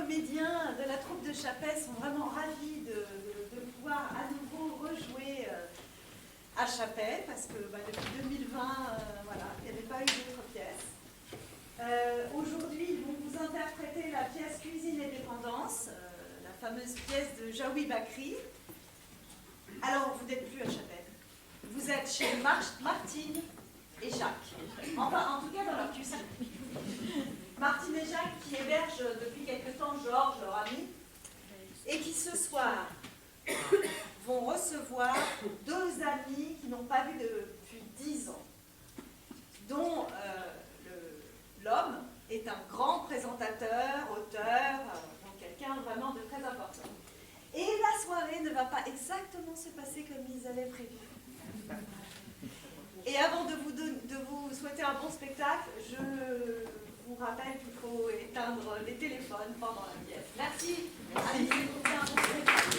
comédiens de la troupe de Chappet sont vraiment ravis de pouvoir à nouveau rejouer à Chappet, parce que depuis 2020, voilà, il n'y avait pas eu d'autres pièces. Aujourd'hui, ils vont vous interpréter la pièce Cuisine et dépendance, la fameuse pièce de Jaoui Bakri. Alors, vous n'êtes plus à Chappet. Vous êtes chez Martine et Jacques. Enfin, en tout cas, dans leur cuisine. Martine et Jacques qui hébergent depuis quelque temps Georges, leur ami, et qui ce soir vont recevoir deux amis qui n'ont pas vu depuis 10 ans, dont l'homme est un grand présentateur, auteur, donc quelqu'un vraiment de très important. Et la soirée ne va pas exactement se passer comme ils avaient prévu. Et avant de vous souhaiter un bon spectacle, je vous rappelle qu'il faut éteindre les téléphones pendant la pièce. Merci. Allez, c'est un bon spectacle.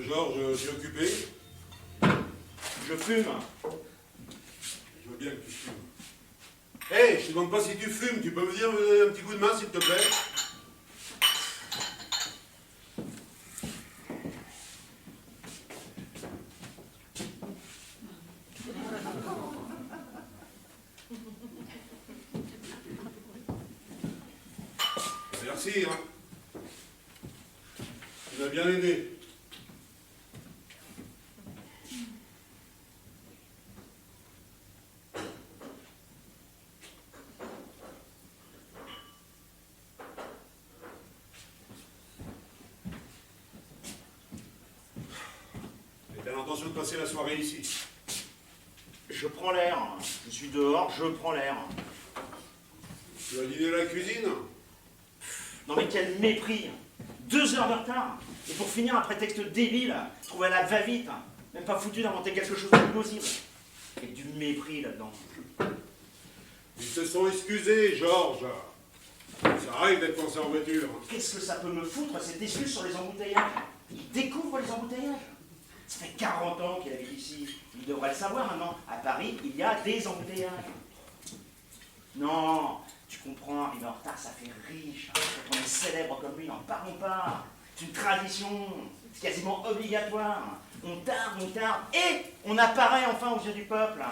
Georges, tu es occupé? Je fume. Je veux bien que tu fumes. Hé, je te demande pas si tu fumes, tu peux me dire un petit coup de main s'il te plaît? Merci, hein. Tu m'as bien aidé. De passer la soirée ici. Je prends l'air. Je suis dehors, je prends l'air. Tu vas dîner à la cuisine? Non mais quel mépris. 2 heures de retard. Et pour finir, un prétexte débile, trouver la va-vite. Même pas foutu d'inventer quelque chose de plausible. Et du mépris là-dedans. Ils se sont excusés, Georges. Ça arrive d'être coincé en voiture. Qu'est-ce que ça peut me foutre, cette excuse sur les embouteillages? Ils découvrent les embouteillages. Ça fait 40 ans qu'il habite ici. Il devrait le savoir maintenant. À Paris, il y a des embouteillages. Non, tu comprends, arriver en retard, ça fait riche. Quand on est célèbre comme lui, n'en parlons pas. C'est une tradition. C'est quasiment obligatoire. On tarde, et on apparaît enfin aux yeux du peuple.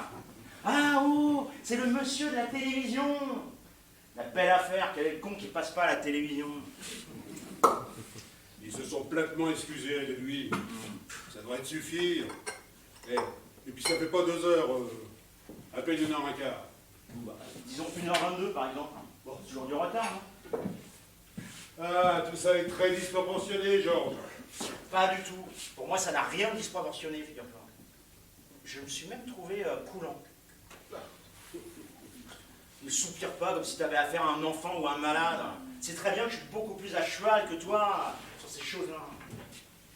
Ah oh, c'est le monsieur de la télévision. La belle affaire, quel est le con qui passe pas à la télévision. Ils se sont platement excusés de lui. Ça devrait te suffire. Et puis ça fait pas 2 heures, à peine 1h15. Bah, disons 1h22 par exemple. Bon, c'est toujours du retard, non? Ah, tout ça est très disproportionné, Georges. Pas du tout. Pour moi, ça n'a rien de disproportionné, figure-toi. Je me suis même trouvé coulant. Ne soupire pas comme si tu avais affaire à un enfant ou à un malade. C'est très bien que je suis beaucoup plus à cheval que toi sur ces choses-là.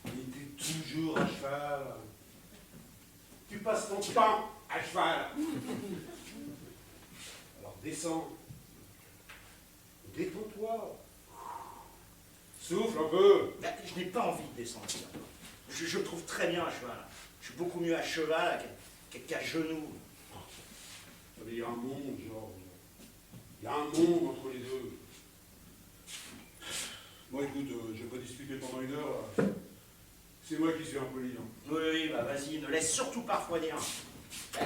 Il était toujours à cheval. Tu passes ton temps à cheval. Alors descends. Détends-toi. Souffle un peu. Ben, je n'ai pas envie de descendre. Je me trouve très bien à cheval. Je suis beaucoup mieux à cheval qu'à genoux. Mais il y a un monde, Georges. Il y a un monde entre les deux. Bon, écoute, je vais pas discuter pendant 1 heure. C'est moi qui suis impoli. Hein. Oui, oui, bah vas-y, ne laisse surtout pas refroidir.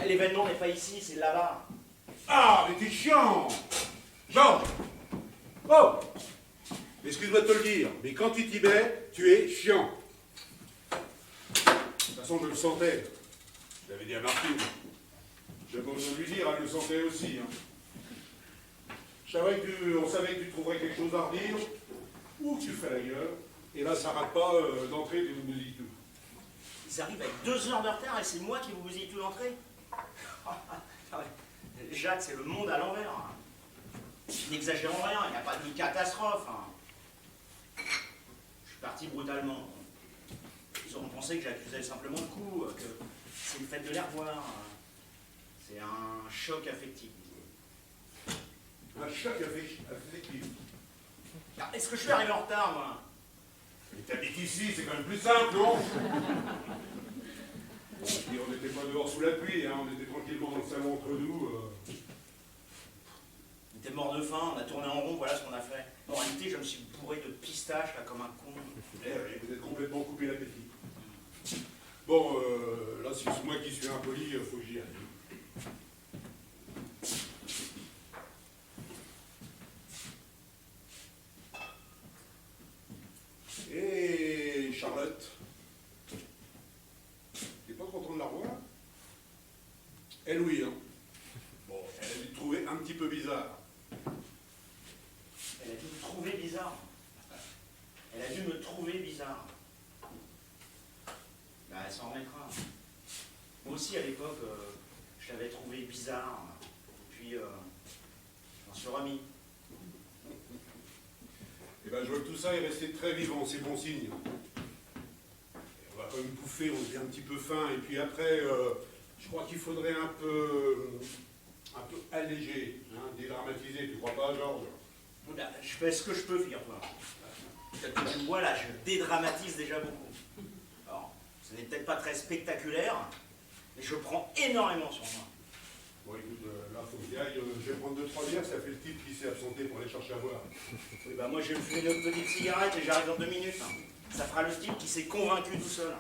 L'événement n'est pas ici, c'est là-bas. Ah, mais t'es chiant! Georges! Oh! Excuse-moi de te le dire, mais quand tu t'y mets, tu es chiant. De toute façon, je le sentais. Je l'avais dit à Martine. J'ai pas besoin de lui dire, elle le sentait aussi. Hein. On savait que tu trouverais quelque chose à redire, ou que tu fais la gueule, et là, ça rate pas d'entrée, tu nous dis tout. Ils arrivent avec 2 heures de retard et c'est moi qui vous bousille tout d'entrée. Jacques, c'est le monde à l'envers. N'exagérons rien, il n'y a pas de catastrophe. Je suis parti brutalement. Ils auront pensé que j'accusais simplement de coup, que c'est le fait de les revoir. C'est un choc affectif. Un choc affectif. Est-ce que je suis arrivé en retard, moi? Mais t'habites ici, c'est quand même plus simple, non? Bon, on n'était pas dehors sous la pluie, hein, on était tranquillement dans le salon entre nous. On était mort de faim, on a tourné en rond, voilà ce qu'on a fait. En réalité, je me suis bourré de pistaches, là, comme un con. Eh oui, vous êtes complètement coupé l'appétit. Bon, là, si c'est moi qui suis impoli, faut que j'y aille. Et Charlotte, t'es pas content de la revoir? Elle, oui, hein. Bon, elle a dû te trouver un petit peu bizarre. Elle a dû me trouver bizarre. Elle a dû me trouver bizarre. Bah, elle s'en remettra. Moi aussi, à l'époque, je l'avais trouvé bizarre. Et puis, je m'en suis remis. Eh ben, je vois que tout ça est resté très vivant, c'est bon signe. Et on va quand même bouffer, on devient un petit peu faim, et puis après, je crois qu'il faudrait un peu alléger, hein, dédramatiser, tu crois pas, Georges? Bah, je fais ce que je peux, figure-toi. Peut-être que tu me vois là, je dédramatise déjà beaucoup. Alors, ce n'est peut-être pas très spectaculaire, mais je prends énormément sur moi. Bon, écoute, là, faut que j'y aille. Je vais prendre 2-3 bières, ça fait le type qui s'est absenté pour aller chercher à boire. Oui, bah moi, je vais me fumer une petite cigarette et j'arrive dans 2 minutes. Ça fera le type qui s'est convaincu tout seul.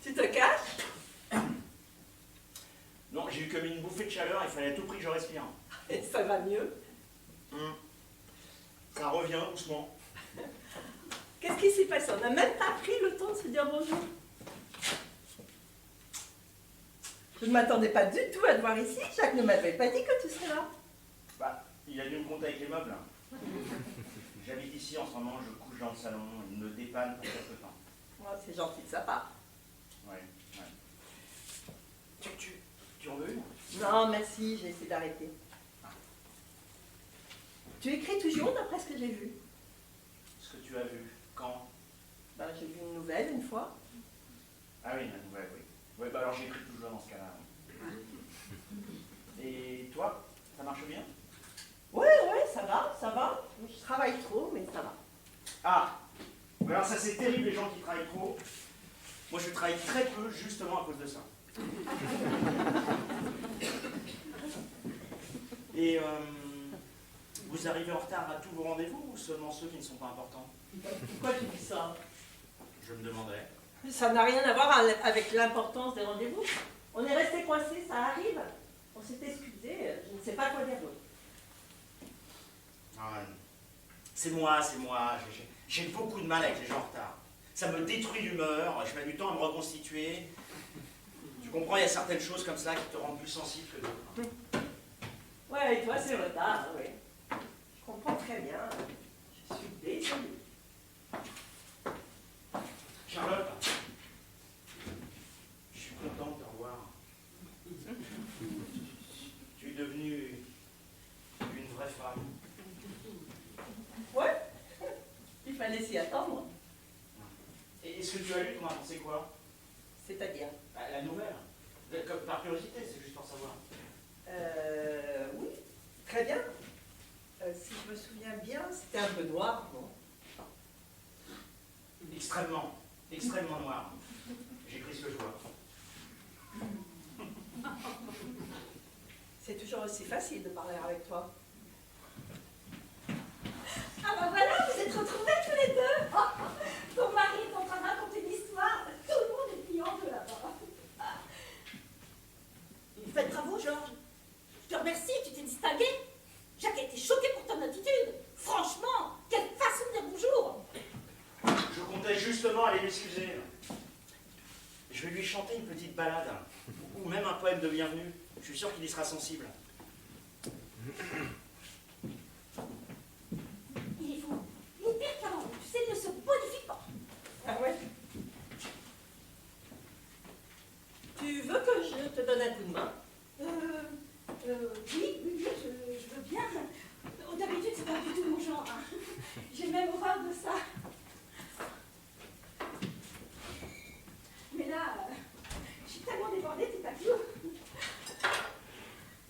Tu te caches? Non, j'ai eu comme une bouffée de chaleur, il fallait à tout prix que je respire. Et ça va mieux. Ça revient doucement. Qu'est-ce qui s'est passé? On n'a même pas pris le temps de se dire bonjour. Je ne m'attendais pas du tout à te voir ici. Jacques ne m'avait pas dit que tu serais là. Bah, il a dû me compter avec les meubles. J'habite ici en ce moment, je couche dans le salon, il me dépanne pour quelque temps. Oh, c'est gentil de sa part. Ouais. Tu en veux une? Non, merci, j'ai essayé d'arrêter. Tu écris toujours d'après ce que j'ai vu. Ce que tu as vu. Quand? Ben, j'ai vu une nouvelle une fois. Ah oui, la nouvelle, oui. Ouais, bah alors j'écris toujours dans ce cas-là. Et toi, ça marche bien? Ouais, ça va, ça va. Je travaille trop, mais ça va. Ah! Alors ça c'est terrible les gens qui travaillent trop. Moi je travaille très peu justement à cause de ça. Et vous arrivez en retard à tous vos rendez-vous ou seulement ceux qui ne sont pas importants? Pourquoi tu dis ça? Je me demandais. Ça n'a rien à voir avec l'importance des rendez-vous. On est resté coincés, ça arrive. On s'est excusé, je ne sais pas quoi dire d'autre. Ah, c'est moi. J'ai beaucoup de mal avec les gens en retard. Ça me détruit l'humeur, je mets du temps à me reconstituer. Tu comprends, il y a certaines choses comme ça qui te rendent plus sensible que d'autres. Ouais, et toi c'est le retard, oui. Je comprends très bien. Je suis désolée. Charlotte, je suis content de te revoir. Tu es devenue une vraie femme. Ouais, il fallait s'y attendre. Et ce que tu as lu, tu en as pensé quoi? C'est-à-dire La nouvelle. Par curiosité, c'est juste pour savoir. Oui, Très bien. Si je me souviens bien, c'était un peu noir, non? Extrêmement, extrêmement noir. J'ai pris ce que je vois. C'est toujours aussi facile de parler avec toi. Ah ben voilà, vous êtes retrouvés tous les deux. Ton mari est en train de raconter l'histoire. Tout le monde est pliant de là-bas. Vous faites bravo, Georges. Je te remercie, tu t'es distingué. Jacques a été choqué pour ton attitude. Franchement, quelle façon de dire bonjour. Je comptais justement aller l'excuser. Je vais lui chanter une petite ballade, ou même un poème de bienvenue. Je suis sûr qu'il y sera sensible. Il est fou. Il est pire qu'avant. Tu sais, il ne se bonifie pas. Ah ouais? Tu veux que je te donne un coup de main? Oui, je veux bien. D'habitude, c'est pas du tout mon genre. Hein. J'ai même horreur de ça. Mais là, je suis tellement débordée, t'es pas clou.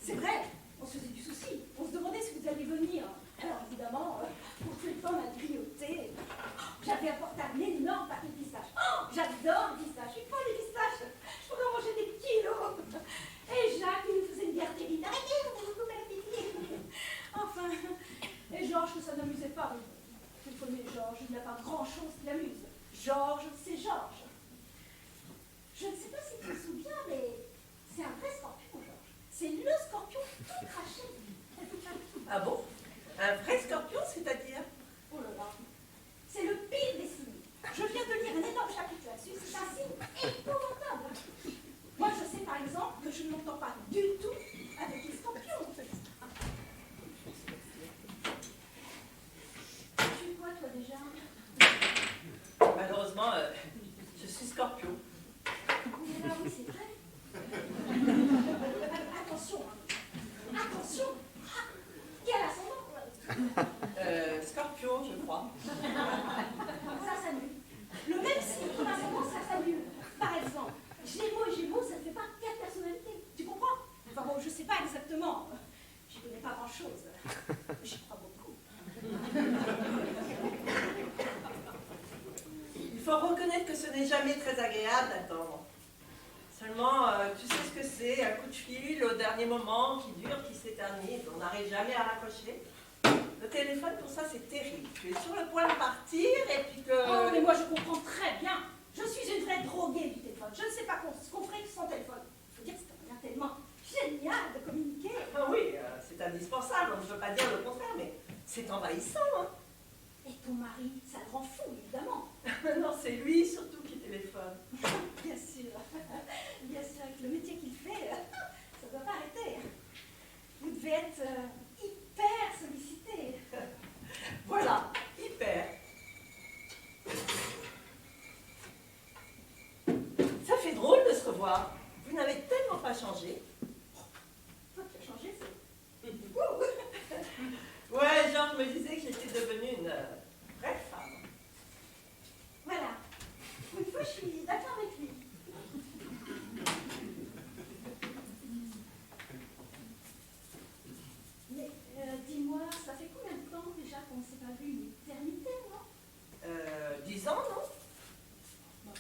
C'est vrai, on se faisait du souci. On se demandait si vous alliez venir. Alors évidemment, pour tout le temps, on a grioté. J'avais apporté un énorme paquet de pistaches. Oh, j'adore les pistaches. Je suis folle des pistaches. Je pourrais en manger des kilos. Et Jacques, il nous faisait une guerre terrible. Arrêtez, vous vous coupez l'appétit. Enfin, et Georges, que ça n'amusait pas. Tu connais Georges, il n'y a pas grand-chose qui l'amuse. Georges, c'est Georges. Je ne sais pas si tu te souviens, mais c'est un vrai scorpion, Georges. C'est le scorpion tout craché. Ah bon? Un vrai scorpion, c'est-à-dire? Oh là là, c'est le pire des signes. Je viens de lire un énorme chapitre là-dessus, c'est un signe épouvantable. Moi, je sais par exemple que je ne m'entends pas du tout avec les scorpions. Tu es quoi, toi, déjà? Malheureusement, je suis scorpion. Mais là, oui, c'est vrai. Attention, hein. Attention. Ah, quel ascendant? Scorpion, je crois. Ça s'annule. Le même signe pour l'ascendant, ça s'annule. Par exemple, Gémeaux et Gémeaux, ça ne fait pas 4 personnalités. Tu comprends? Enfin bon, je ne sais pas exactement. Je ne connais pas grand-chose. J'y crois beaucoup. Il faut reconnaître que ce n'est jamais très agréable d'attendre. Seulement, tu sais ce que c'est, un coup de fil au dernier moment qui dure, qui s'éternise, on n'arrive jamais à raccrocher. Le téléphone, pour ça, c'est terrible. Tu es sur le point de partir et puis que... Oh, mais moi, je comprends très bien. Je suis une vraie droguée du téléphone. Je ne sais pas ce qu'on ferait sans téléphone. Il faut dire que c'est un moyen tellement génial de communiquer. Ah oui, c'est indispensable, je ne veux pas dire le contraire, mais c'est envahissant. Hein. Et ton mari, ça le rend fou, évidemment. Non, c'est lui surtout qui téléphone. Bien sûr. Bien sûr, avec le métier qu'il fait, ça ne doit pas arrêter. Vous devez être hyper sollicité. Voilà, hyper. Ça fait drôle de se revoir. Vous n'avez tellement pas changé. Toi, tu as changé, c'est... Ouais, genre, je me disais que j'étais devenue une vraie femme. Voilà. Une fois, je suis d'accord avec lui. Mais dis-moi, ça fait combien de temps déjà qu'on ne s'est pas vu? Une éternité, non? 10 ans, non? Bah,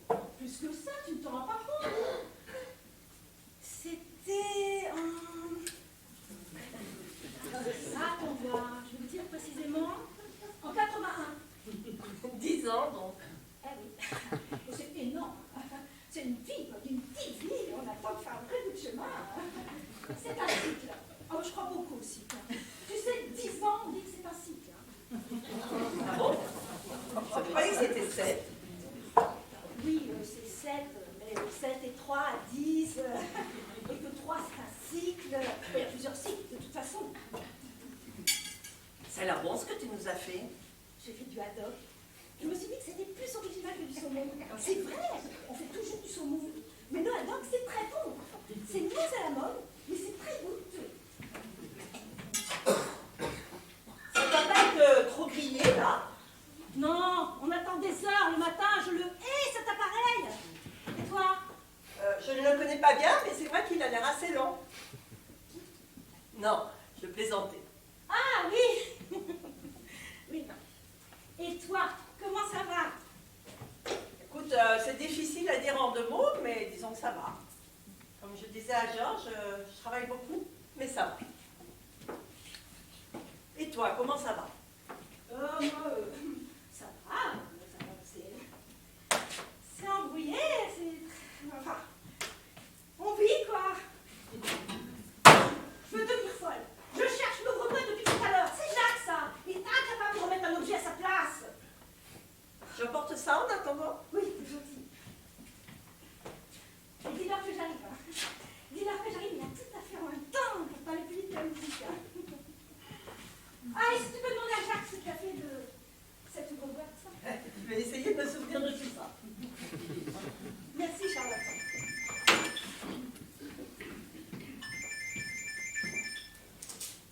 oh, plus que ça, tu ne te rends pas compte. C'était en... Attends voir, je vais te dire précisément, en 81. 10 ans, donc. Eh oui, c'est énorme. C'est une vie, quoi, une petite vie. On attend de faire un vrai bout de chemin. C'est un cycle. Oh, je crois beaucoup au cycle. Tu sais, 10 ans, on dit que c'est un cycle. Ah bon? Je croyais que c'était 7. Oui, c'est 7, mais 7 et 3 à 10, et que 3 c'est un cycle. Il y a plusieurs cycles, de toute façon. Ça a l'air bon ce que tu nous as fait. J'ai fait du haddock. Je me suis dit que c'était plus original que du saumon. C'est vrai, on fait toujours du saumon. Mais le haddock, c'est très bon. C'est moins à la mode, mais c'est très goûteux. Ça ne doit pas être trop grillé, là. Non, on attend des heures le matin, je le hais cet appareil. Et toi? Je ne le connais pas bien, mais c'est vrai qu'il a l'air assez long. Non, je plaisantais. Ah oui. Oui, non. Et toi, comment ça va? Écoute, c'est difficile à dire en 2 mots, mais disons que ça va. Comme je disais à Georges, je travaille beaucoup, mais ça va. Et toi, comment ça va? Moi, ça va, c'est embrouillé, c'est... Enfin, on vit, quoi. Je veux devenir folle. Je cherche le gros depuis tout à l'heure. C'est Jacques, ça. Il est incapable de remettre un objet à sa place. Je porte ça en attendant? Oui, c'est gentil. Et dis-leur que j'arrive. Hein. Dis-leur que j'arrive, il y a tout à faire en même temps pour parler plus vite que la musique. Hein. Ah, et si tu peux demander à Jacques ce qu'il a fait de cette nouvelle boîte, ça. Je vais essayer de me souvenir de tout ça. Merci, Charlotte.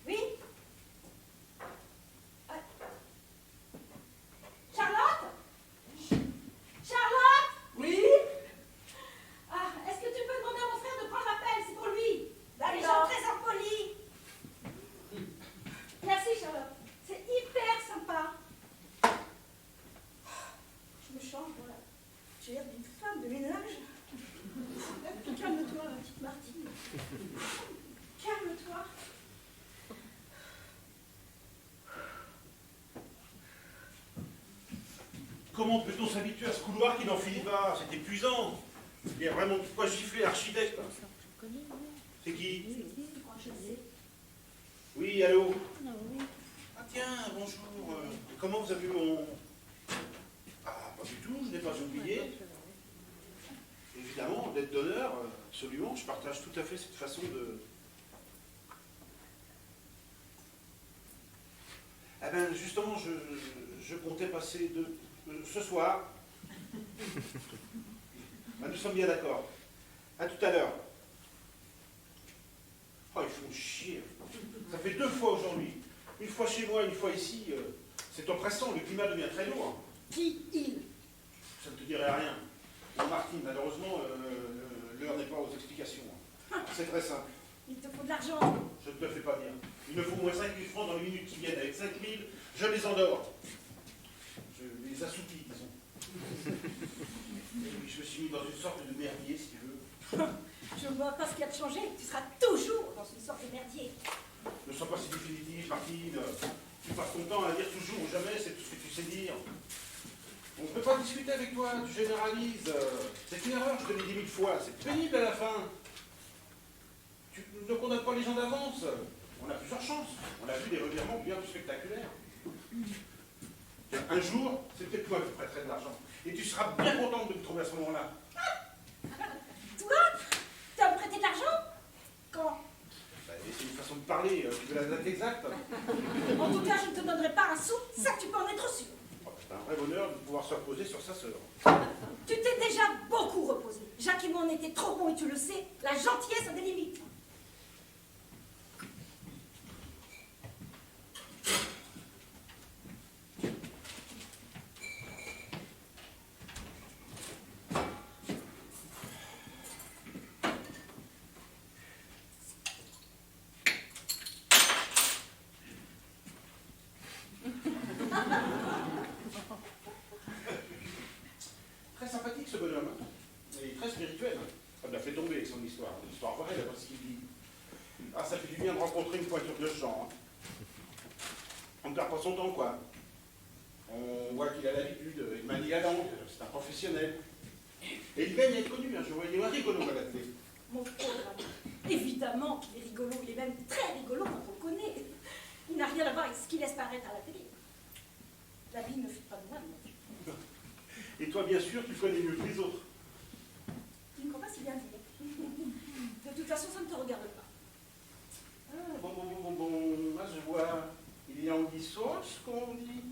Oui? Charlotte? Charlotte? Oui? Ah, est-ce que tu peux demander à mon frère de prendre l'appel? C'est pour lui. Les gens D'accord. très impolis. Merci, Charlotte. C'est hyper sympa. Je me change, voilà. J'ai l'air d'une femme de ménage. Calme-toi, petite Martine. Calme-toi. Comment peut-on s'habituer à ce couloir qui n'en finit pas? C'est épuisant. Il y a vraiment de quoi gifler l'architecte. C'est qui? Oui, allô? Ah tiens, bonjour. Comment vous avez vu mon... Ah, pas du tout, je n'ai pas oublié. Évidemment, d'être d'honneur, absolument, je partage tout à fait cette façon de... Eh bien, justement, je comptais passer ce soir. Ah, nous sommes bien d'accord. À tout à l'heure. Oh, ils font chier. Ça fait 2 fois aujourd'hui. Une fois chez moi, une fois ici. C'est oppressant, le climat devient très lourd. Qui il? Ça ne te dirait rien. Bon, Martine, malheureusement, l'heure n'est pas aux explications. C'est très simple. Il te faut de l'argent. Je ne te le fais pas dire. Il me faut au moins 5 000 francs dans les minutes qui viennent. Avec 5 000, je les endors. Je les assoupis, disons. Et puis, je me suis mis dans une sorte de merdier, si tu veux. Je ne vois pas ce qu'il y a de changé. Tu seras toujours dans une sorte de merdier. Ne sois pas si définitif, Martine. Tu passes ton temps à dire toujours ou jamais, c'est tout ce que tu sais dire. On ne peut pas discuter avec toi, tu généralises. C'est une erreur, je te l'ai dit 1000 fois. C'est pénible à la fin. Tu ne condamnes pas les gens d'avance. On a plusieurs chances. On a vu des revirements bien plus spectaculaires. Un jour, c'est peut-être toi qui prêterais de l'argent. Et tu seras bien contente de me trouver à ce moment-là. Toi? Tu vas me prêter de l'argent? Quand? Bah, c'est une façon de parler. Tu veux la date exacte? En tout cas, je ne te donnerai pas un sou. Ça, tu peux en être sûr. C'est un vrai bonheur de pouvoir se reposer sur sa sœur. Tu t'es déjà beaucoup reposé. Jacques et moi, on était trop bons et tu le sais. La gentillesse a des limites. Très sympathique ce bonhomme. Il est très spirituel. Ça l'a fait tomber avec son histoire. Une histoire vraie, d'après ce qu'il dit. Ah, ça fait du bien de rencontrer une pointure de ce genre. On ne perd pas son temps, quoi. On voit qu'il a l'habitude, il manie la langue, c'est un professionnel. Et il gagne à être connu, hein. Je voyais un rigolo à la télé. Mon pauvre ami. Évidemment qu'il est rigolo. Il est même très rigolo quand on le connaît. Il n'a rien à voir avec ce qu'il laisse paraître à la télé. La vie ne fait pas de mal. Et toi, bien sûr, tu connais mieux que les autres. Tu ne crois pas si bien dire. De toute façon, ça ne te regarde pas. Ah, bon. Moi, je vois, il y a anguille sauce, comme on dit.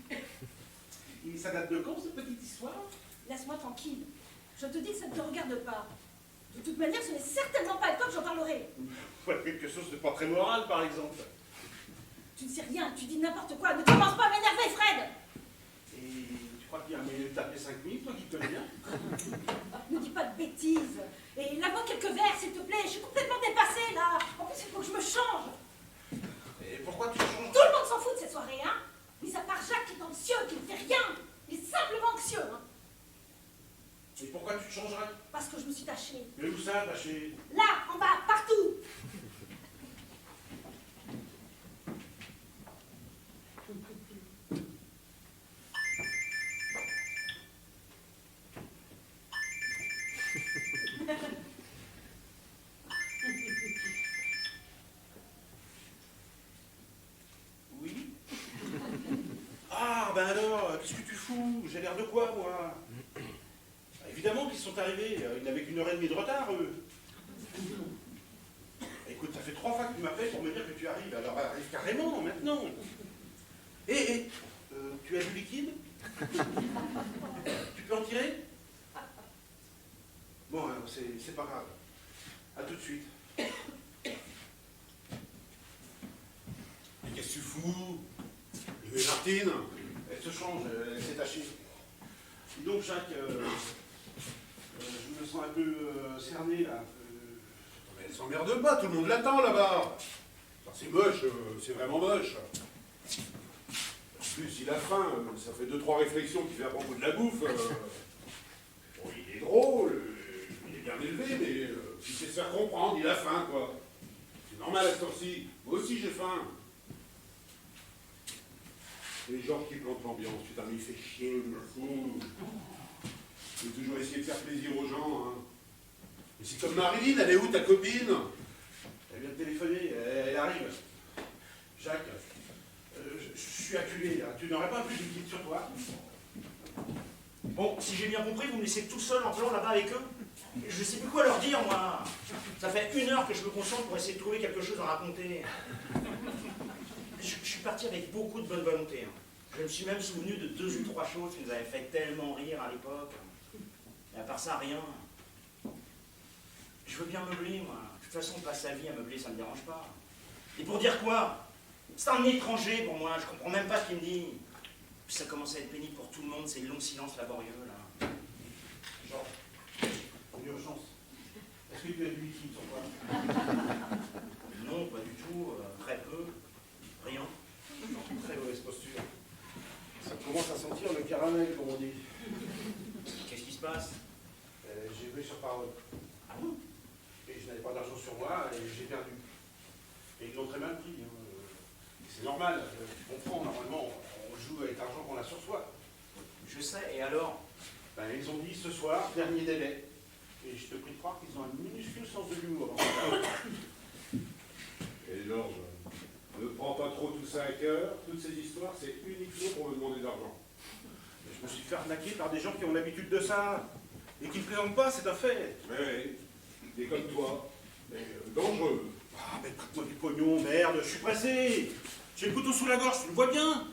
Et ça date de quand, cette petite histoire? Laisse-moi tranquille. Je te dis que ça ne te regarde pas. De toute manière, ce n'est certainement pas à toi que j'en parlerai. Voilà, quelque chose de pas très moral, par exemple. Tu ne sais rien, tu dis n'importe quoi. Ne commence pas à m'énerver, Fred. Et tu crois qu'il y a un moyen de taper 5 000, toi qui connais bien? Ne dis pas de bêtises. Et lave-moi quelques verres, s'il te plaît. Je suis complètement dépassée, là. En plus, il faut que je me change. Et pour attaché? Là, en bas, partout. Oui. Ah, ben alors, qu'est-ce que tu fous? J'ai l'air de quoi, moi? Ah, évidemment qu'ils sont arrivés. Ils n'avaient qu'une heure et demie de retard, eux. Écoute, ça fait 3 fois que tu m'appelles pour me dire que tu arrives. Alors arrive carrément, maintenant. Tu as du liquide? Tu peux en tirer? Bon, alors, c'est pas grave. À tout de suite. Mais qu'est-ce que tu fous? Et Martine? Elle se change, elle s'est tachée. Dis donc, Jacques, je me sens un peu cerné, là. Mais elle s'emmerde pas, tout le monde l'attend, là-bas. Enfin, c'est moche, c'est vraiment moche. En plus, il a faim, ça fait 2-3 réflexions qu'il fait à propos de la bouffe. Bon, il est drôle, il est bien élevé, mais il sait se faire comprendre, il a faim, quoi. C'est normal à ce temps-ci. Moi aussi, j'ai faim. Les gens qui plantent l'ambiance, putain, mais il fait chier, le fou. Il faut toujours essayer de faire plaisir aux gens, hein. Mais c'est comme Marilyn, elle est où ta copine? Elle vient de téléphoner, elle arrive. Jacques, je suis acculé, là. Tu n'aurais pas plus de liquide sur toi? Bon, si j'ai bien compris, vous me laissez tout seul en plan là-bas avec eux? Je sais plus quoi leur dire, moi. Ça fait 1 heure que je me concentre pour essayer de trouver quelque chose à raconter. Je suis parti avec beaucoup de bonne volonté. Hein. Je me suis même souvenu de 2 ou 3 choses qui nous avaient fait tellement rire à l'époque. Et à part ça, rien. Je veux bien meubler, moi. De toute façon, on passe sa vie à meubler, ça me dérange pas. Et pour dire quoi? C'est un étranger pour moi, je comprends même pas ce qu'il me dit. Puis ça commence à être pénible pour tout le monde, ces longs silences laborieux, là. Genre, en urgence. Est-ce que tu as du liquide sur toi? Non, pas du tout, très peu, rien. Très mauvaise posture. Ça commence à sentir le caramel, comme on dit. Qu'est-ce qui se passe? J'ai joué sur parole. Ah bon? Et je n'avais pas d'argent sur moi et j'ai perdu. Et ils l'ont très mal pris. Hein. C'est normal, tu comprends, normalement, on joue avec l'argent qu'on a sur soi. Je sais, et alors? Ben, ils ont dit ce soir, dernier délai. Et je te prie de croire qu'ils ont un minuscule sens de l'humour. Et Georges, ne prends pas trop tout ça à cœur. Toutes ces histoires, c'est uniquement pour me demander de l'argent. Je me suis fait arnaquer par des gens qui ont l'habitude de ça. Et qui ne plaisantent pas, c'est un fait. Oui, des comme toi. Mais dangereux. Ah, mais prête-moi du pognon, merde, je suis pressé. J'ai le couteau sous la gorge, tu le vois bien.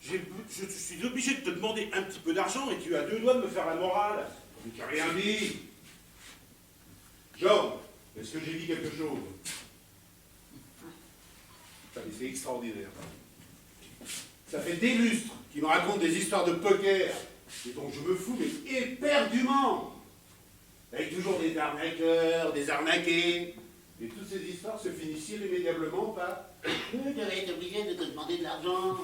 Je suis obligé de te demander un petit peu d'argent et tu as 2 doigts de me faire la morale. Mais tu n'as rien dit. Georges, est-ce que j'ai dit quelque chose? Putain, mais c'est extraordinaire. Ça fait des lustres qu'il me raconte des histoires de poker, et dont je me fous, mais éperdument. Avec toujours des arnaqueurs, des arnaqués. Et toutes ces histoires se finissent irrémédiablement par « Tu devrais être obligé de te demander de l'argent. »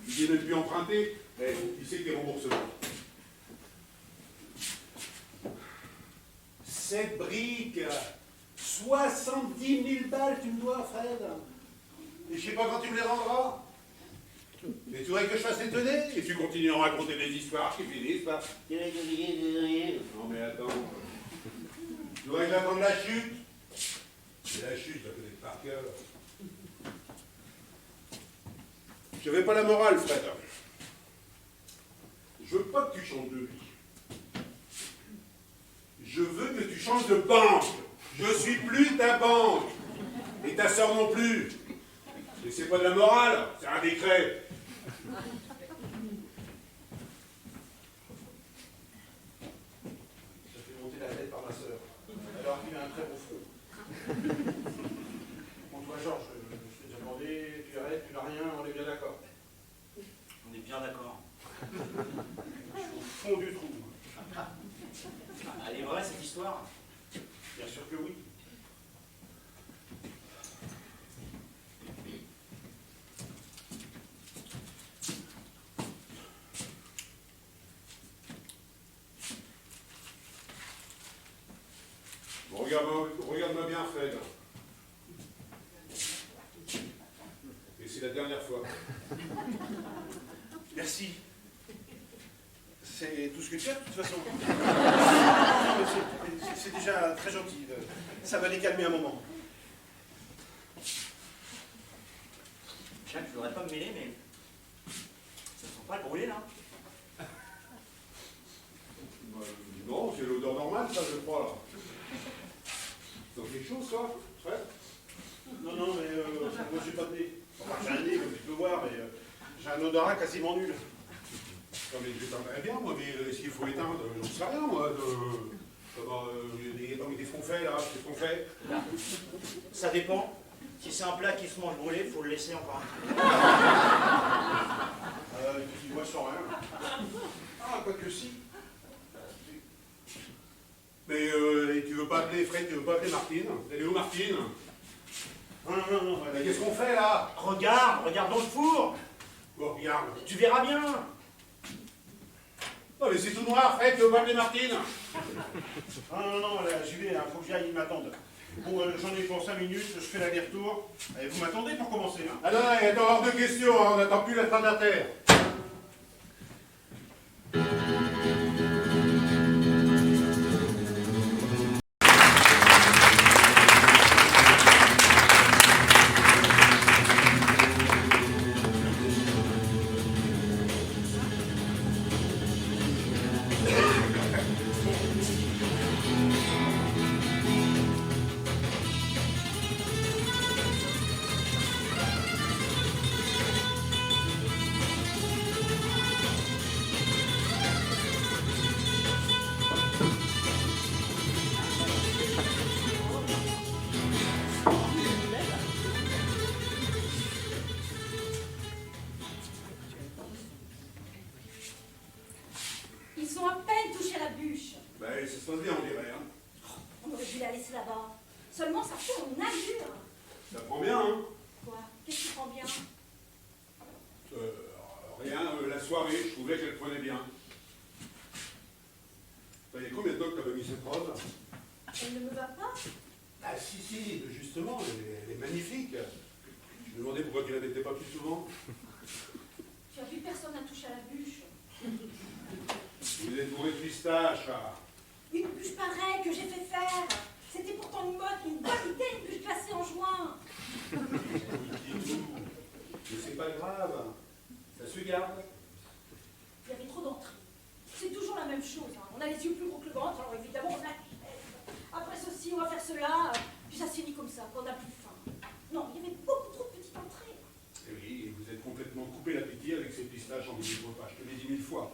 Il vient même plus emprunter, mais il sait que des remboursements. Cette brique, 70 000 balles tu me dois, Fred. Et je sais pas quand tu me les rendras. Mais tu voudrais que je fasse étonner, et tu continues à raconter des histoires qui finissent par « Non mais attends, tu voudrais que j'attende la chute? Et la chute, je la connais par cœur. Je n'avais pas la morale, Fred. Je veux pas que tu changes de vie. Je veux que tu changes de banque. Je suis plus ta banque. Et ta sœur non plus. Et c'est pas de la morale, c'est un décret. Ça fait monter la tête par ma sœur. Alors qu'il a un très beau front. Bon, toi, Georges, je t'ai demandé, tu arrêtes, tu n'as rien, on est bien d'accord. On est bien d'accord. Je suis au fond du trou. Elle est vraie, cette histoire? Bien sûr que oui. Regarde-moi bien, Fred. Et c'est la dernière fois. Merci. C'est tout ce que tu as, de toute façon. Non, mais c'est déjà très gentil. Ça va les calmer un moment. Tiens, je voudrais pas me mêler, mais ça sent pas le brûler, là. Non, c'est l'odeur normale, ça, je crois, là. Donc quelque chose, toi, Fred? Non, non, mais moi j'ai pas de nez. Enfin, j'ai un nez, comme tu peux voir, mais j'ai un odorat quasiment nul. Non, mais j'éteindrais bien, moi, mais est-ce qu'il faut éteindre? J'en sais rien, moi. Qu'est-ce qu'on fait, là? Qu'est-ce qu'on fait? Ça dépend. Si c'est un plat qui se mange brûlé, il faut le laisser encore un peu. Tu vois sans rien. Ah, quoi que si. Mais tu veux pas appeler Fred, tu veux pas appeler Martine? Elle est où, Martine? Non, non, non. Mais qu'est-ce qu'on fait, là? Regarde dans le four. Bon, regarde. Tu verras bien. Non, mais c'est tout noir, Fred, tu veux pas appeler Martine? Non, non, non, là, j'y vais, faut que j'y aille, ils m'attendent. Bon, j'en ai pour 5 minutes, je fais l'aller-retour. Et vous m'attendez pour commencer, hein? Ah non, il est hors de question, hein, on n'attend plus la fin de la terre. Ils ont à peine touché la bûche. Ben, ça se passe bien, on dirait, hein. On aurait dû la laisser là-bas. Seulement, ça fait une allure. Ça prend bien, hein. Quoi? Qu'est-ce qui prend bien? Rien, la soirée, je trouvais qu'elle prenait bien. Il y a combien de temps que tu as mis cette robe? Elle ne me va pas? Ah si, justement, elle est magnifique. Je me demandais pourquoi tu la mettais pas plus souvent. Tu as vu, personne n'a touché à la bûche. Vous êtes bourré de pistache, là. Une bûche pareille que j'ai fait faire. C'était pourtant une bonne idée, une bûche glacée en juin. Mais c'est pas grave. Ça se garde. Il y avait trop d'entrées. C'est toujours la même chose. Hein. On a les yeux plus gros que le ventre, alors évidemment on a... Après ceci, on va faire cela, puis ça se finit comme ça, quand on n'a plus faim. Non, il y avait beaucoup trop de petites entrées. Et oui, et vous êtes complètement coupé l'appétit avec ces pistaches en début de repas. Je te l'ai dit 1000 fois.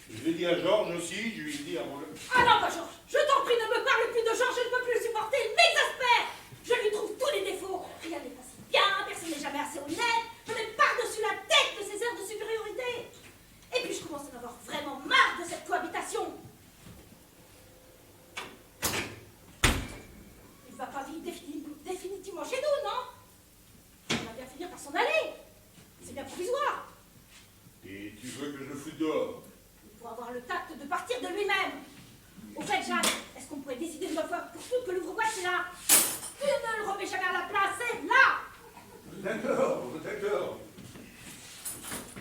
Je l'ai dit à Georges aussi, je lui ai dit avant le... Ah non, pas Georges. Je t'en prie, ne me parle plus de Georges, je ne peux plus le supporter, il m'exaspère. Je lui trouve tous les défauts. Rien n'est pas si bien, personne n'est jamais assez honnête. Je n'ai par-dessus la tête de ces airs de supériorité. Et puis je commence à en avoir vraiment marre de cette cohabitation. Il ne va pas vivre définitivement chez nous, non? Il va bien finir par s'en aller. C'est bien provisoire. Et tu veux que je le foute dehors? Il faut avoir le tact de partir de lui-même. Au fait, Jacques, est-ce qu'on pourrait décider une fois pour toutes que l'ouvre-boîte c'est là? Tu ne le remets jamais à la place, c'est là. D'accord.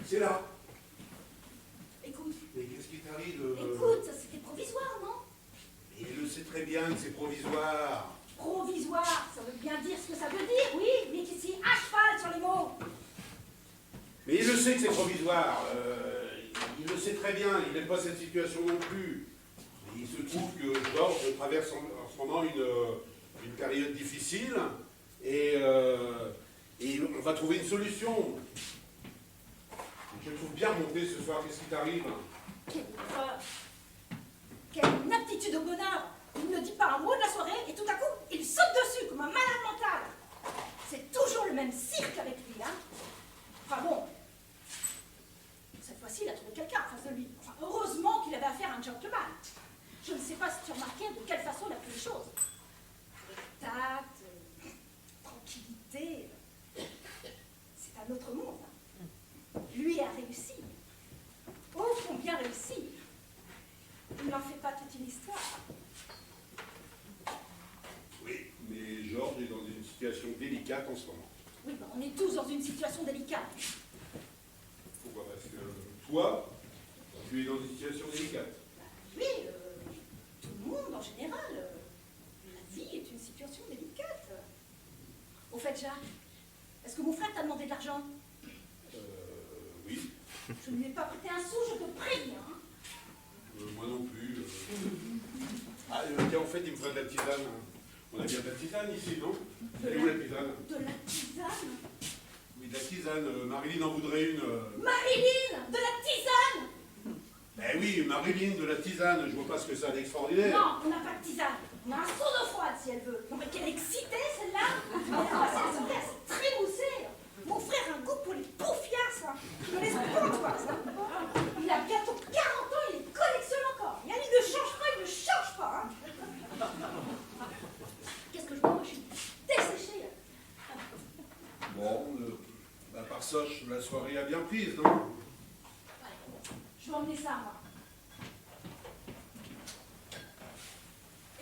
C'est là. Écoute, Mais qu'est-ce qui t'arrive écoute, c'était provisoire, non? Il le sait très bien que c'est provisoire. Provisoire, ça veut bien dire ce que ça veut dire, oui, mais ici à cheval sur les mots. Mais il le sait que c'est provisoire. Il le sait très bien, il n'aime pas cette situation non plus. Il se trouve que Georges traverse en ce moment une période difficile et on va trouver une solution. Je le trouve bien monté ce soir, qu'est-ce qui t'arrive? Quelle horreur. Quelle inaptitude au bonheur. Il ne dit pas un mot de la soirée et tout à coup, il saute dessus comme un malade mental. C'est toujours le même cirque avec lui, hein. Enfin bon, cette fois-ci, il a trouvé quelqu'un en face de lui. Enfin, heureusement qu'il avait affaire à un gentleman. Je ne sais pas si tu remarquais de quelle façon il a pris les choses. Avec tact, tranquillité. C'est un autre monde. Hein. Lui a réussi. Oh, combien réussi. Il n'en fait pas toute une histoire. délicate en ce moment. Oui, ben, on est tous dans une situation délicate. Pourquoi? Parce que toi, tu es dans une situation délicate. Oui, tout le monde en général. La vie est une situation délicate. Au fait, Jacques, est-ce que mon frère t'a demandé de l'argent? Oui. Je ne lui ai pas prêté un sou, je te préviens. Moi non plus. Ah, tiens, en fait, il me ferait de la tisane. On a bien de la tisane ici, non? Elle est où la tisane? De la tisane? Oui, de la tisane. Marilyn en voudrait une. Marilyn, de la tisane? Ben oui, Marilyn, de la tisane. Je vois pas ce que ça a d'extraordinaire. Non, on n'a pas de tisane. On a un seau d'eau froide si elle veut. Non mais quelle excitée celle-là. Elle a passé la soirée à se trémousser. Mon frère a un goût pour les paufiasses. Hein. Je me laisse pantoise. Hein. Il a bientôt 40 ans, il les collectionne encore. Rien, il ne change pas, il ne change pas. Hein. Qu'est-ce que je vois? Moi, je suis desséchée. Bon, à part ça, la soirée a bien prise, non? Je vais emmener ça, moi.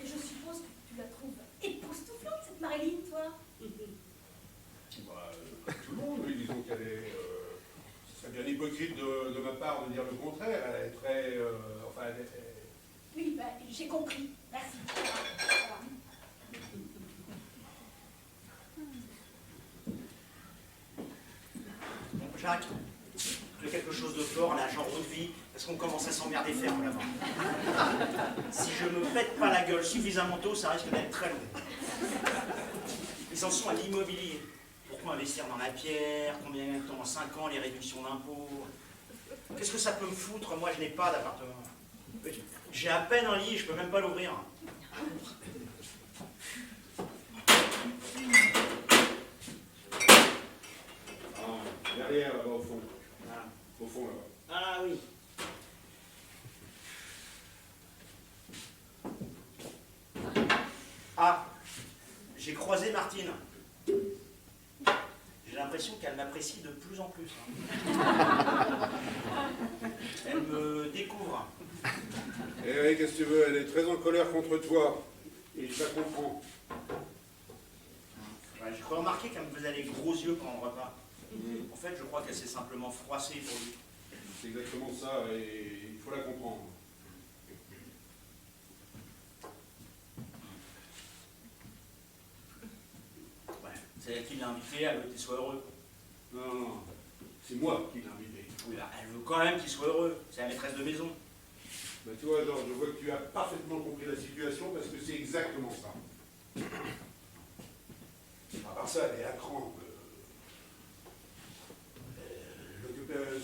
Et je suppose que tu la trouves époustouflante, cette Marilyn, toi? Bah, tout le monde, oui, disons qu'elle est... ce serait bien hypocrite de ma part de dire le contraire. Elle est très... enfin, elle est... Oui, ben, j'ai compris. Merci. Voilà. Bon, Jacques, j'ai quelque chose de fort, là, genre haute vie, parce qu'on commence à s'emmerder ferme là-bas. Si je me pète pas la gueule suffisamment tôt, ça risque d'être très long. Ils en sont à l'immobilier. Pourquoi investir dans la pierre? Combien de temps? En 5 ans, les réductions d'impôts? Qu'est-ce que ça peut me foutre? Moi, je n'ai pas d'appartement. J'ai à peine un lit, je peux même pas l'ouvrir. Derrière, là-bas, au fond. Ah, Au fond, là-bas. ah oui. Ah, j'ai croisé Martine. J'ai l'impression qu'elle m'apprécie de plus en plus. Elle me découvre. Eh oui, qu'est-ce que tu veux? Elle est très en colère contre toi. Et je la comprends. Ouais, j'ai remarqué qu'elle me faisait les gros yeux pendant le repas. En fait, je crois qu'elle s'est simplement froissée pour lui. C'est exactement ça, et il faut la comprendre. Ouais, c'est elle qui l'a invité, elle veut qu'il soit heureux. Non, non, c'est moi qui l'ai invité. Oui, bah, elle veut quand même qu'il soit heureux. C'est la maîtresse de maison. Bah, tu vois, Georges, je vois que tu as parfaitement compris la situation parce que c'est exactement ça. À part ça, elle est à cran.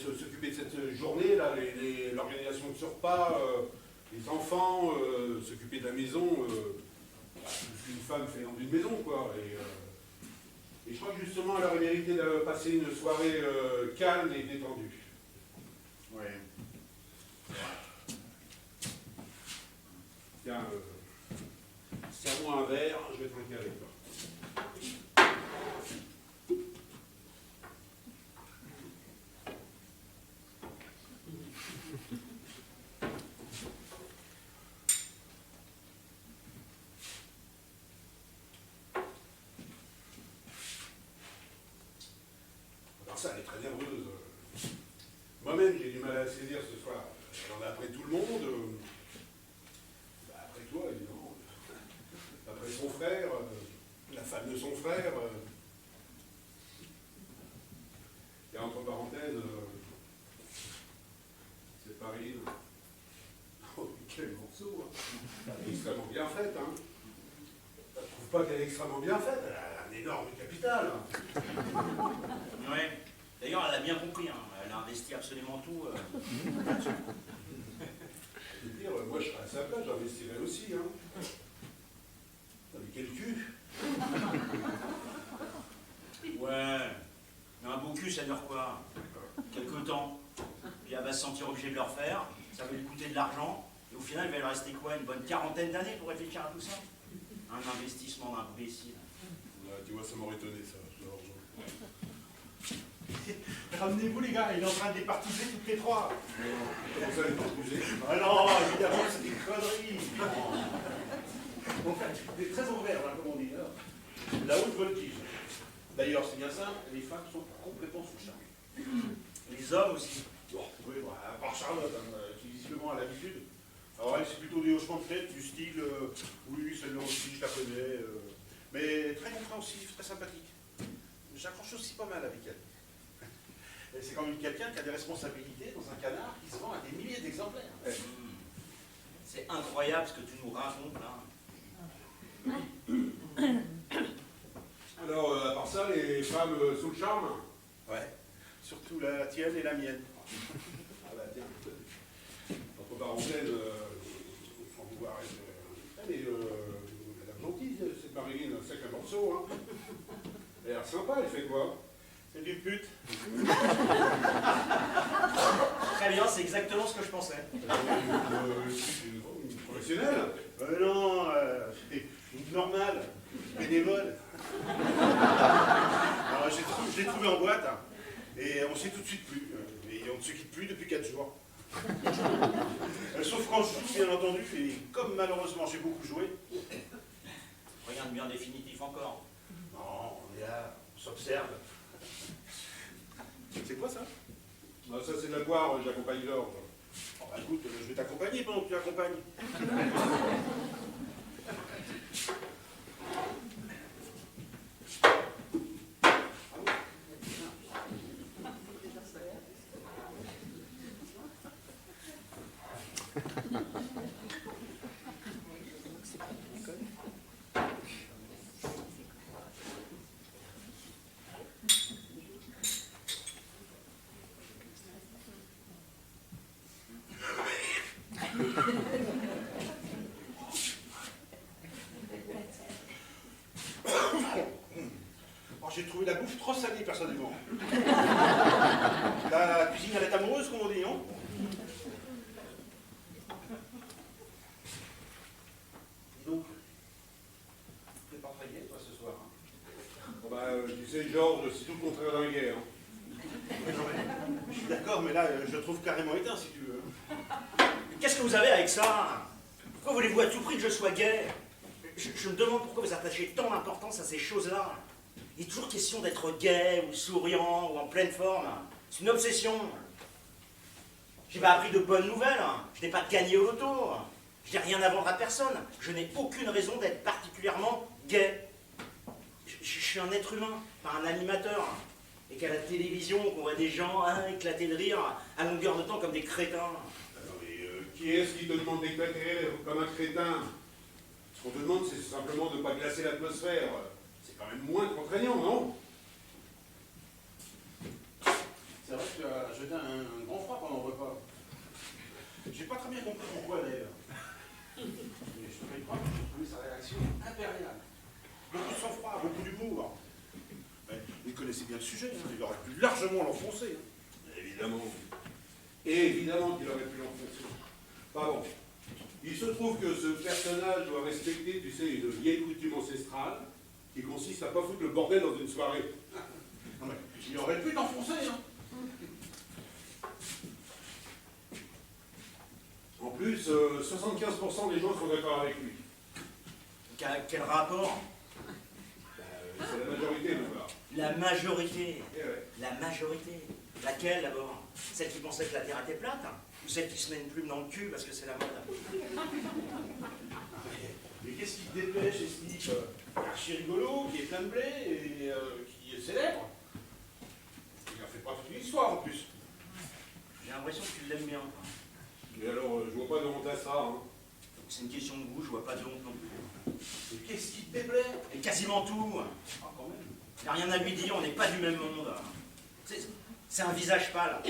S'occuper de cette journée, là, l'organisation de ce repas, les enfants, s'occuper de la maison, ce qu'une femme fait dans une maison, quoi. Et je crois que justement, elle aurait mérité de passer une soirée calme et détendue. Oui. Tiens, serre-moi un verre, je vais trinquer avec toi. Ça, elle est très nerveuse. Moi-même, j'ai du mal à la saisir ce soir. Elle en a après tout le monde. Après toi, évidemment. Après son frère, la femme de son frère. Et entre parenthèses, c'est Paris. Oh, quel morceau, hein. Elle est extrêmement bien faite, hein. Je trouve pas qu'elle est extrêmement bien faite. Elle a un énorme capital. Oui. D'ailleurs, elle a bien compris, hein. Elle a investi absolument tout. Je veux dire, moi je serais à sa place, j'investirais aussi. Hein. Mais quel cul! Ouais, mais un beau cul, ça dure quoi? Quelque temps. Puis elle va se sentir obligée de le refaire, ça va lui coûter de l'argent, et au final, il va lui rester quoi? Une bonne 40aine d'années pour réfléchir à tout ça? Un investissement d'imbécile. Ouais, tu vois, ça m'aurait étonné, ça. Ramenez-vous les gars, il est en train de les partiser toutes les trois. Comment ça, les partager? Ah non, évidemment, c'est des conneries. En fait, c'est très ouvert, là, comme on dit. Là. La haute voltige. D'ailleurs, c'est bien simple, les femmes sont complètement sous charme. Les hommes aussi. Bon, oui, bah, à part Charlotte, hein, qui visiblement a l'habitude. Alors elle, c'est plutôt des hochements de tête du style oui, celle-là aussi, je la connais. Mais très compréhensif, très sympathique. J'accroche aussi pas mal avec elle. Et c'est quand même quelqu'un qui a des responsabilités dans un canard qui se vend à des milliers d'exemplaires. C'est incroyable ce que tu nous racontes là. Alors, à part ça, les femmes sous le charme? Ouais. Surtout la tienne et la mienne. Ah bah tiens, entre parenthèses, sans vouloir être... mais madame gentille, cette Marilyn, un sacré morceau, hein. Elle a l'air sympa, elle fait quoi? C'est du pute. Très bien, c'est exactement ce que je pensais. Une professionnelle? Non, c'est une normale, bénévole. Alors, je l'ai trouvé en boîte, hein, et on ne s'est tout de suite plus. Et on ne se quitte plus depuis 4 jours. Sauf quand je joue, bien entendu, et comme malheureusement j'ai beaucoup joué. Rien de bien définitif encore. Non, on est là, on s'observe. C'est quoi ça? Ah, ça c'est de la boire, j'accompagne Georges. Oh, bah, écoute, je vais t'accompagner pendant que tu l'accompagnes. Alors, j'ai trouvé la bouffe trop salée, personnellement. La cuisine, elle est amoureuse, comme on dit, non? Dis donc, tu n'es pas très gai, toi, ce soir, hein? Bon bah, tu sais, Georges, c'est tout le contraire d'un gay, hein. Oui, non, mais je suis d'accord, mais là, je le trouve carrément éteint, si tu veux. Qu'est-ce que vous avez avec ça? Pourquoi voulez-vous à tout prix que je sois gay? Je me demande pourquoi vous attachez tant d'importance à ces choses-là. Il est toujours question d'être gay, ou souriant, ou en pleine forme. C'est une obsession. J'ai pas appris de bonnes nouvelles. Je n'ai pas gagné au loto. Je n'ai rien à vendre à personne. Je n'ai aucune raison d'être particulièrement gay. Je suis un être humain, pas un animateur. Et qu'à la télévision, qu'on voit des gens éclater de rire à longueur de temps comme des crétins. Non mais qui est-ce qui te demande d'éclater comme un crétin? Ce qu'on te demande, c'est simplement de ne pas glacer l'atmosphère. C'est quand même moins contraignant, non? C'est vrai que tu as jeté un grand froid pendant le repas. J'ai pas très bien compris pourquoi, d'ailleurs. Mais je te crois que j'ai trouvé sa réaction impériale. Beaucoup de sang-froid, beaucoup d'humour. Il connaissait bien le sujet, hein. Il aurait pu largement l'enfoncer. Hein. Évidemment. Évidemment qu'il aurait pu l'enfoncer. Pardon. Il se trouve que ce personnage doit respecter, tu sais, une vieille coutume ancestrale qui consiste à pas foutre le bordel dans une soirée. Non mais, il aurait pu t'enfoncer, hein. En plus, 75% des gens sont d'accord avec lui. Quel rapport? C'est la majorité, mon gars. La majorité. Eh ouais. La majorité. Laquelle d'abord? Celle qui pensait que la Terre était plate? Ou celle qui se met une plume dans le cul parce que c'est la mode? Mais qu'est-ce qui te dépêche, ce type archi rigolo, qui est plein de blé et qui est célèbre? Il a fait pas toute une histoire en plus. J'ai l'impression que tu l'aimes bien. Et alors, je vois pas de honte à ça, hein. C'est une question de goût, je vois pas de honte non plus. Mais qu'est-ce qui te déplaît? Et quasiment tout. Ah, quand même. Il n'y a rien à lui dire, on n'est pas du même monde. C'est un visage pâle.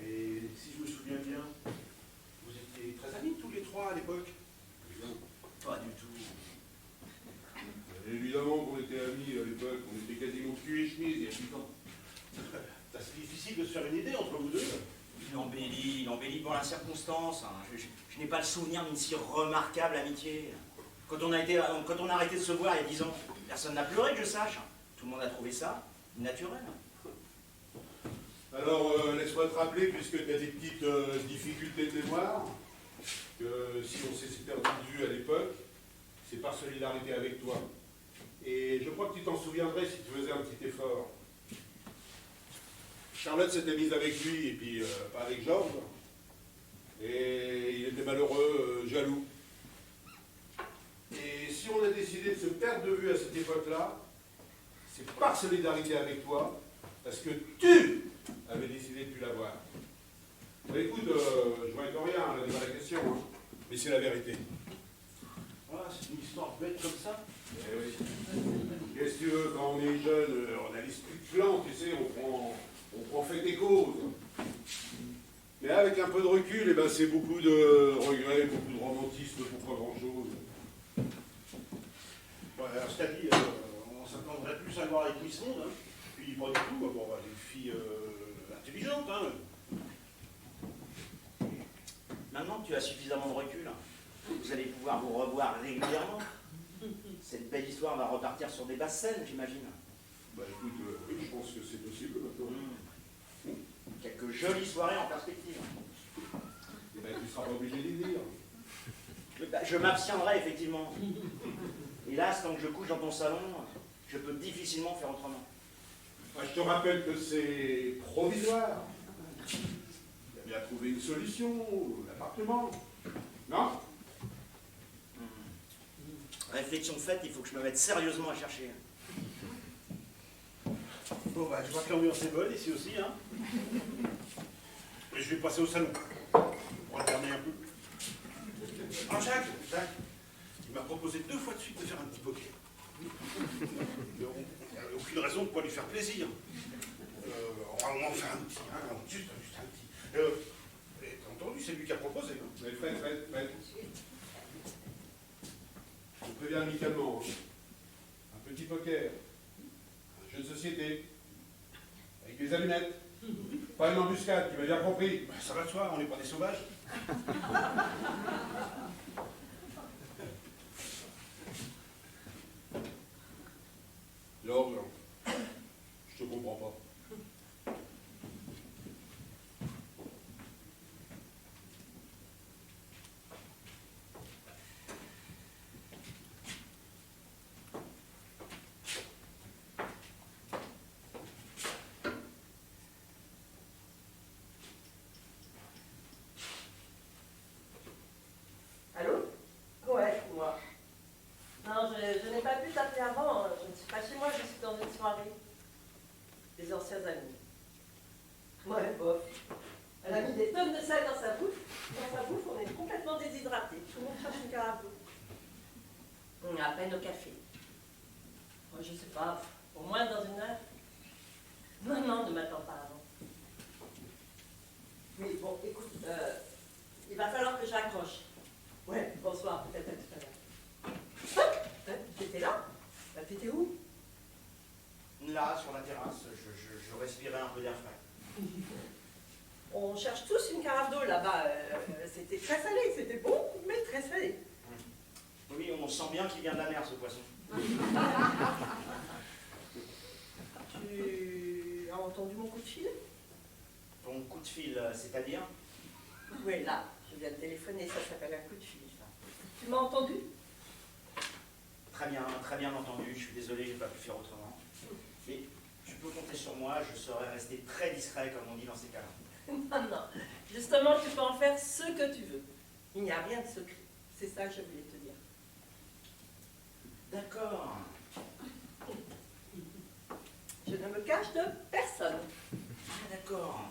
Et si je me souviens bien, vous étiez très amis tous les trois à l'époque? Pas du tout. Évidemment qu'on était amis à l'époque, on était quasiment cul et chemise il y a 8 ans. C'est difficile de se faire une idée entre vous deux. Il embellit pour la circonstance. Je n'ai pas le souvenir d'une si remarquable amitié. Quand on a arrêté de se voir il y a 10 ans, personne n'a pleuré que je sache. Tout le monde a trouvé ça naturel. Alors, laisse-moi te rappeler, puisque tu as des petites difficultés de mémoire, que si on s'est perdu de vue à l'époque, c'est par solidarité avec toi. Et t'en souviendrais si tu faisais un petit effort. Charlotte s'était mise avec lui, et puis pas avec Georges. Et il était malheureux, jaloux. Et si on a décidé de se perdre de vue à cette époque-là, c'est par solidarité avec toi, parce que tu avais décidé de plus la voir. Bah, écoute, je vois que rien, là, n'est pas la question, hein, mais c'est la vérité. Voilà, c'est une histoire bête comme ça. Eh oui. Qu'est-ce que tu veux, quand on est jeune, on a l'esprit de clan, tu sais, on prend fait des causes. Mais avec un peu de recul, eh ben, c'est beaucoup de regrets, beaucoup de romantisme pour pas grand-chose. Ouais, alors, c'est-à-dire, on s'attendrait plus à voir avec Miss Monde, hein. Puis pas du tout, bon, bah, une fille intelligente, hein. Maintenant que tu as suffisamment de recul, vous allez pouvoir vous revoir régulièrement. Cette belle histoire va repartir sur des basses scènes, j'imagine. Bah écoute, oui, je pense que c'est possible maintenant. Quelques jolies soirées en perspective. Eh ben, tu ne seras pas obligé d'y dire. Je m'abstiendrai, effectivement. Hélas, tant que je couche dans ton salon, je peux difficilement faire autrement. Enfin, je te rappelle que c'est provisoire. Il y a bien trouvé une solution, l'appartement. Non? Réflexion faite, il faut que je me mette sérieusement à chercher. Bon, bah, je vois que l'ambiance est bonne ici aussi, hein. Et je vais passer au salon. Pour regarder un peu. Ah, Jacques, il m'a proposé 2 fois de suite de faire un petit poker. Il n'y a aucune raison de ne pas lui faire plaisir. On va en faire un petit, hein, juste un petit. Et t'as entendu, c'est lui qui a proposé, hein. Mais Fred. Je te préviens amicalement. Un petit poker. Un jeu de société. Avec des allumettes. Pas une embuscade, tu m'as bien compris. Bah, ça va de soi, on n'est pas des sauvages. Georges, je te comprends pas. Allô? Ouais, moi. Non, je n'ai pas pu t'appeler avant. Je ne suis pas chez moi, je suis dans une soirée. Des anciens amis. Ouais, bof. Elle a mis des tonnes de sel dans sa bouffe. Dans sa bouffe, on est complètement déshydraté. Tout le monde cherche une carafe d'eau. On est à peine au café. Moi, je sais pas, au moins dans une heure. Non, ne m'attends pas avant. Oui, bon, écoute, il va falloir que j'accroche. Ouais, bonsoir, peut-être à tout à l'heure. T'étais là? Bah, t'étais où? Là, sur la terrasse, je respirais un peu d'air frais. On cherche tous une carafe d'eau là-bas. C'était très salé, c'était bon, mais très salé. Oui, on sent bien qu'il vient de la mer, ce poisson. Tu as entendu mon coup de fil? Ton coup de fil, c'est-à-dire? Oui, là, je viens de téléphoner, ça s'appelle un coup de fil. Ça. Tu m'as entendu? Très bien entendu, je suis désolé, j'ai pas pu faire autrement. Mais tu peux compter sur moi, je saurais rester très discret, comme on dit dans ces cas-là. Non, justement, tu peux en faire ce que tu veux. Il n'y a rien de secret. C'est ça que je voulais te dire. D'accord. Je ne me cache de personne. Ah, d'accord.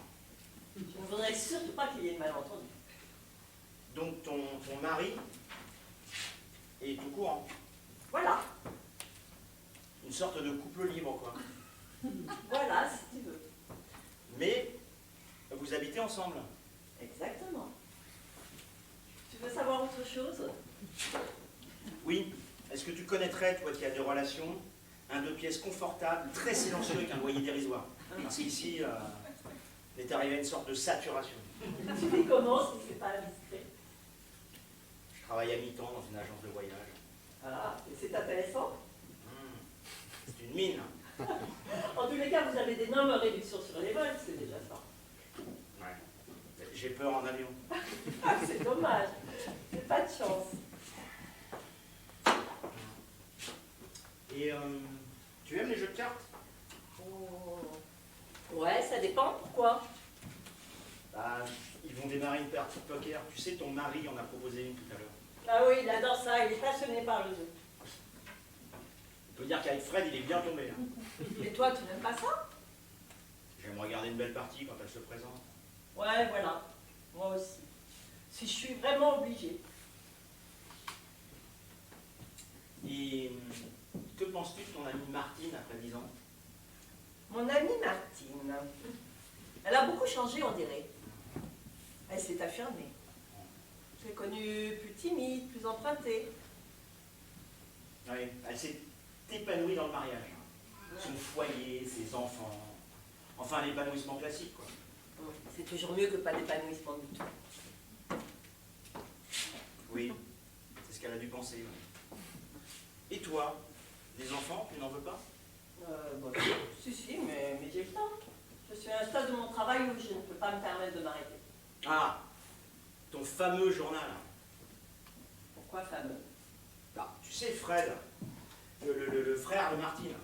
Je ne voudrais surtout pas qu'il y ait de malentendu. Donc ton mari est au courant. Voilà, Une sorte de couple libre, quoi. voilà, si tu veux. Mais vous habitez ensemble. Exactement. Tu veux savoir autre chose? Oui. Est-ce que tu connaîtrais, toi qui as des relations, un 2 pièces confortable, très silencieux avec un loyer dérisoire? Parce qu'ici, il est arrivé à une sorte de saturation. Tu fais comment si c'est pas indiscret? Je travaille à mi-temps dans une agence de voyage. Ah, et c'est intéressant. C'est une mine. En tous les cas, vous avez d'énormes réductions sur les vols, c'est déjà ça. Ouais. J'ai peur en avion. Ah, c'est dommage. C'est pas de chance. Et Tu aimes les jeux de cartes? Oh. Ouais, ça dépend. Pourquoi? Bah, ils vont démarrer une partie de poker. Tu sais, ton mari en a proposé une tout à l'heure. Ah oui, il adore ça. Il est passionné par le jeu. On peut dire qu'avec Fred, il est bien tombé. Hein. Mais toi, tu n'aimes pas ça? J'aime regarder une belle partie quand elle se présente. Ouais, voilà. Moi aussi. Si je suis vraiment obligée. Et que penses-tu de ton amie Martine après 10 ans? Mon amie Martine, elle a beaucoup changé, on dirait. Elle s'est affirmée. Je l'ai connue plus timide, plus empruntée. Oui, elle s'est épanouie dans le mariage. Son foyer, ses enfants. Enfin, l'épanouissement classique, quoi. C'est toujours mieux que pas d'épanouissement du tout. Oui, c'est ce qu'elle a dû penser. Ouais. Et toi, des enfants, tu n'en veux pas? Bon, si, mais j'ai le temps. Je suis à un stade de mon travail où je ne peux pas me permettre de m'arrêter. Ah, ton fameux journal. Pourquoi fameux? Bah, tu sais, Fred, le frère de Martine,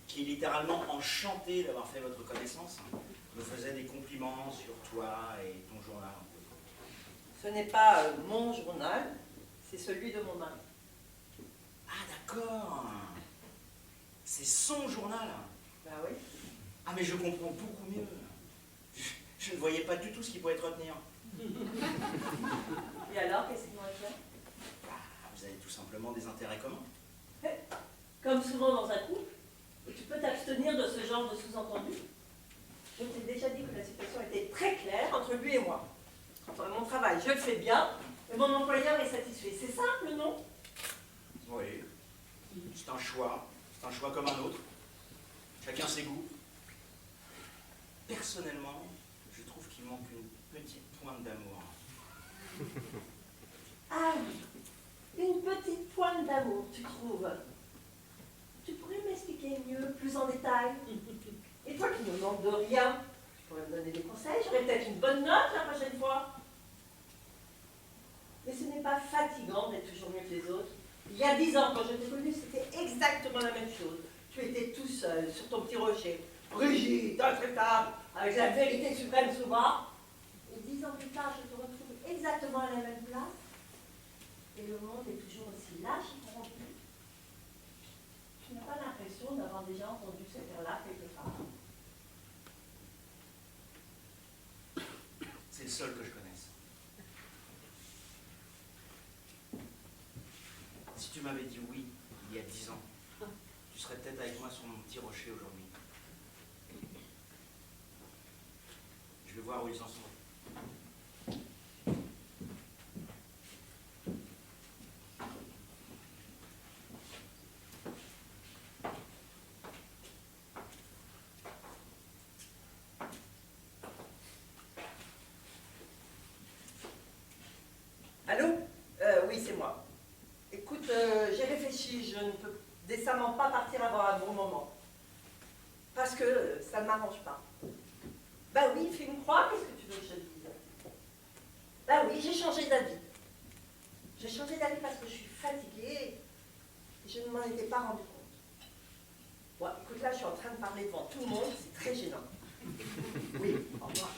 qui est littéralement enchanté d'avoir fait votre connaissance, me faisait des compliments sur toi et ton journal. Ce n'est pas mon journal, c'est celui de mon mari. Ah, d'accord. C'est son journal. Bah oui. Ah, mais je comprends beaucoup mieux. Je ne voyais pas du tout ce qui pouvait te retenir. Et alors, qu'est-ce qu'il m'en fait? Bah, vous avez tout simplement des intérêts communs. Comme souvent dans un couple, tu peux t'abstenir de ce genre de sous-entendu. Je t'ai déjà dit que la situation était très claire entre lui et moi. Enfin, mon travail, je le fais bien, et mon employeur est satisfait. C'est simple, non? Oui. C'est un choix. C'est un choix comme un autre. Chacun ses goûts. Personnellement, je trouve qu'il manque une petite pointe d'amour. Ah oui, une petite pointe d'amour, tu trouves? Tu pourrais m'expliquer mieux, plus en détail? Et toi qui ne manques de rien, tu pourrais me donner des conseils? J'aurais peut-être une bonne note la prochaine fois. Mais ce n'est pas fatigant d'être toujours mieux que les autres. Il y a 10 ans, quand je t'ai connue, c'était exactement la même chose. Tu étais tout seul, sur ton petit rocher, rigide, intraitable, avec la vérité suprême sous bras. Et 10 ans plus tard, je te retrouve exactement à la même place. Et le monde est toujours aussi lâche et corrompu. Tu n'as pas l'impression d'avoir déjà entendu ce air-là quelque part. C'est le seul que je connaisse. Si tu m'avais dit oui il y a 10 ans, tu serais peut-être avec moi sur mon petit rocher aujourd'hui. Je vais voir où ils en sont. Allô? Oui, c'est moi. Écoute, j'ai réfléchi, je ne peux décemment pas partir avant un bon moment. Parce que ça ne m'arrange pas. Bah oui, fais une croix, qu'est-ce que tu veux que je te dise? Bah oui, j'ai changé d'avis. J'ai changé d'avis parce que je suis fatiguée et je ne m'en étais pas rendu compte. Bon, écoute, là, je suis en train de parler devant tout le monde, c'est très gênant. Oui, au revoir.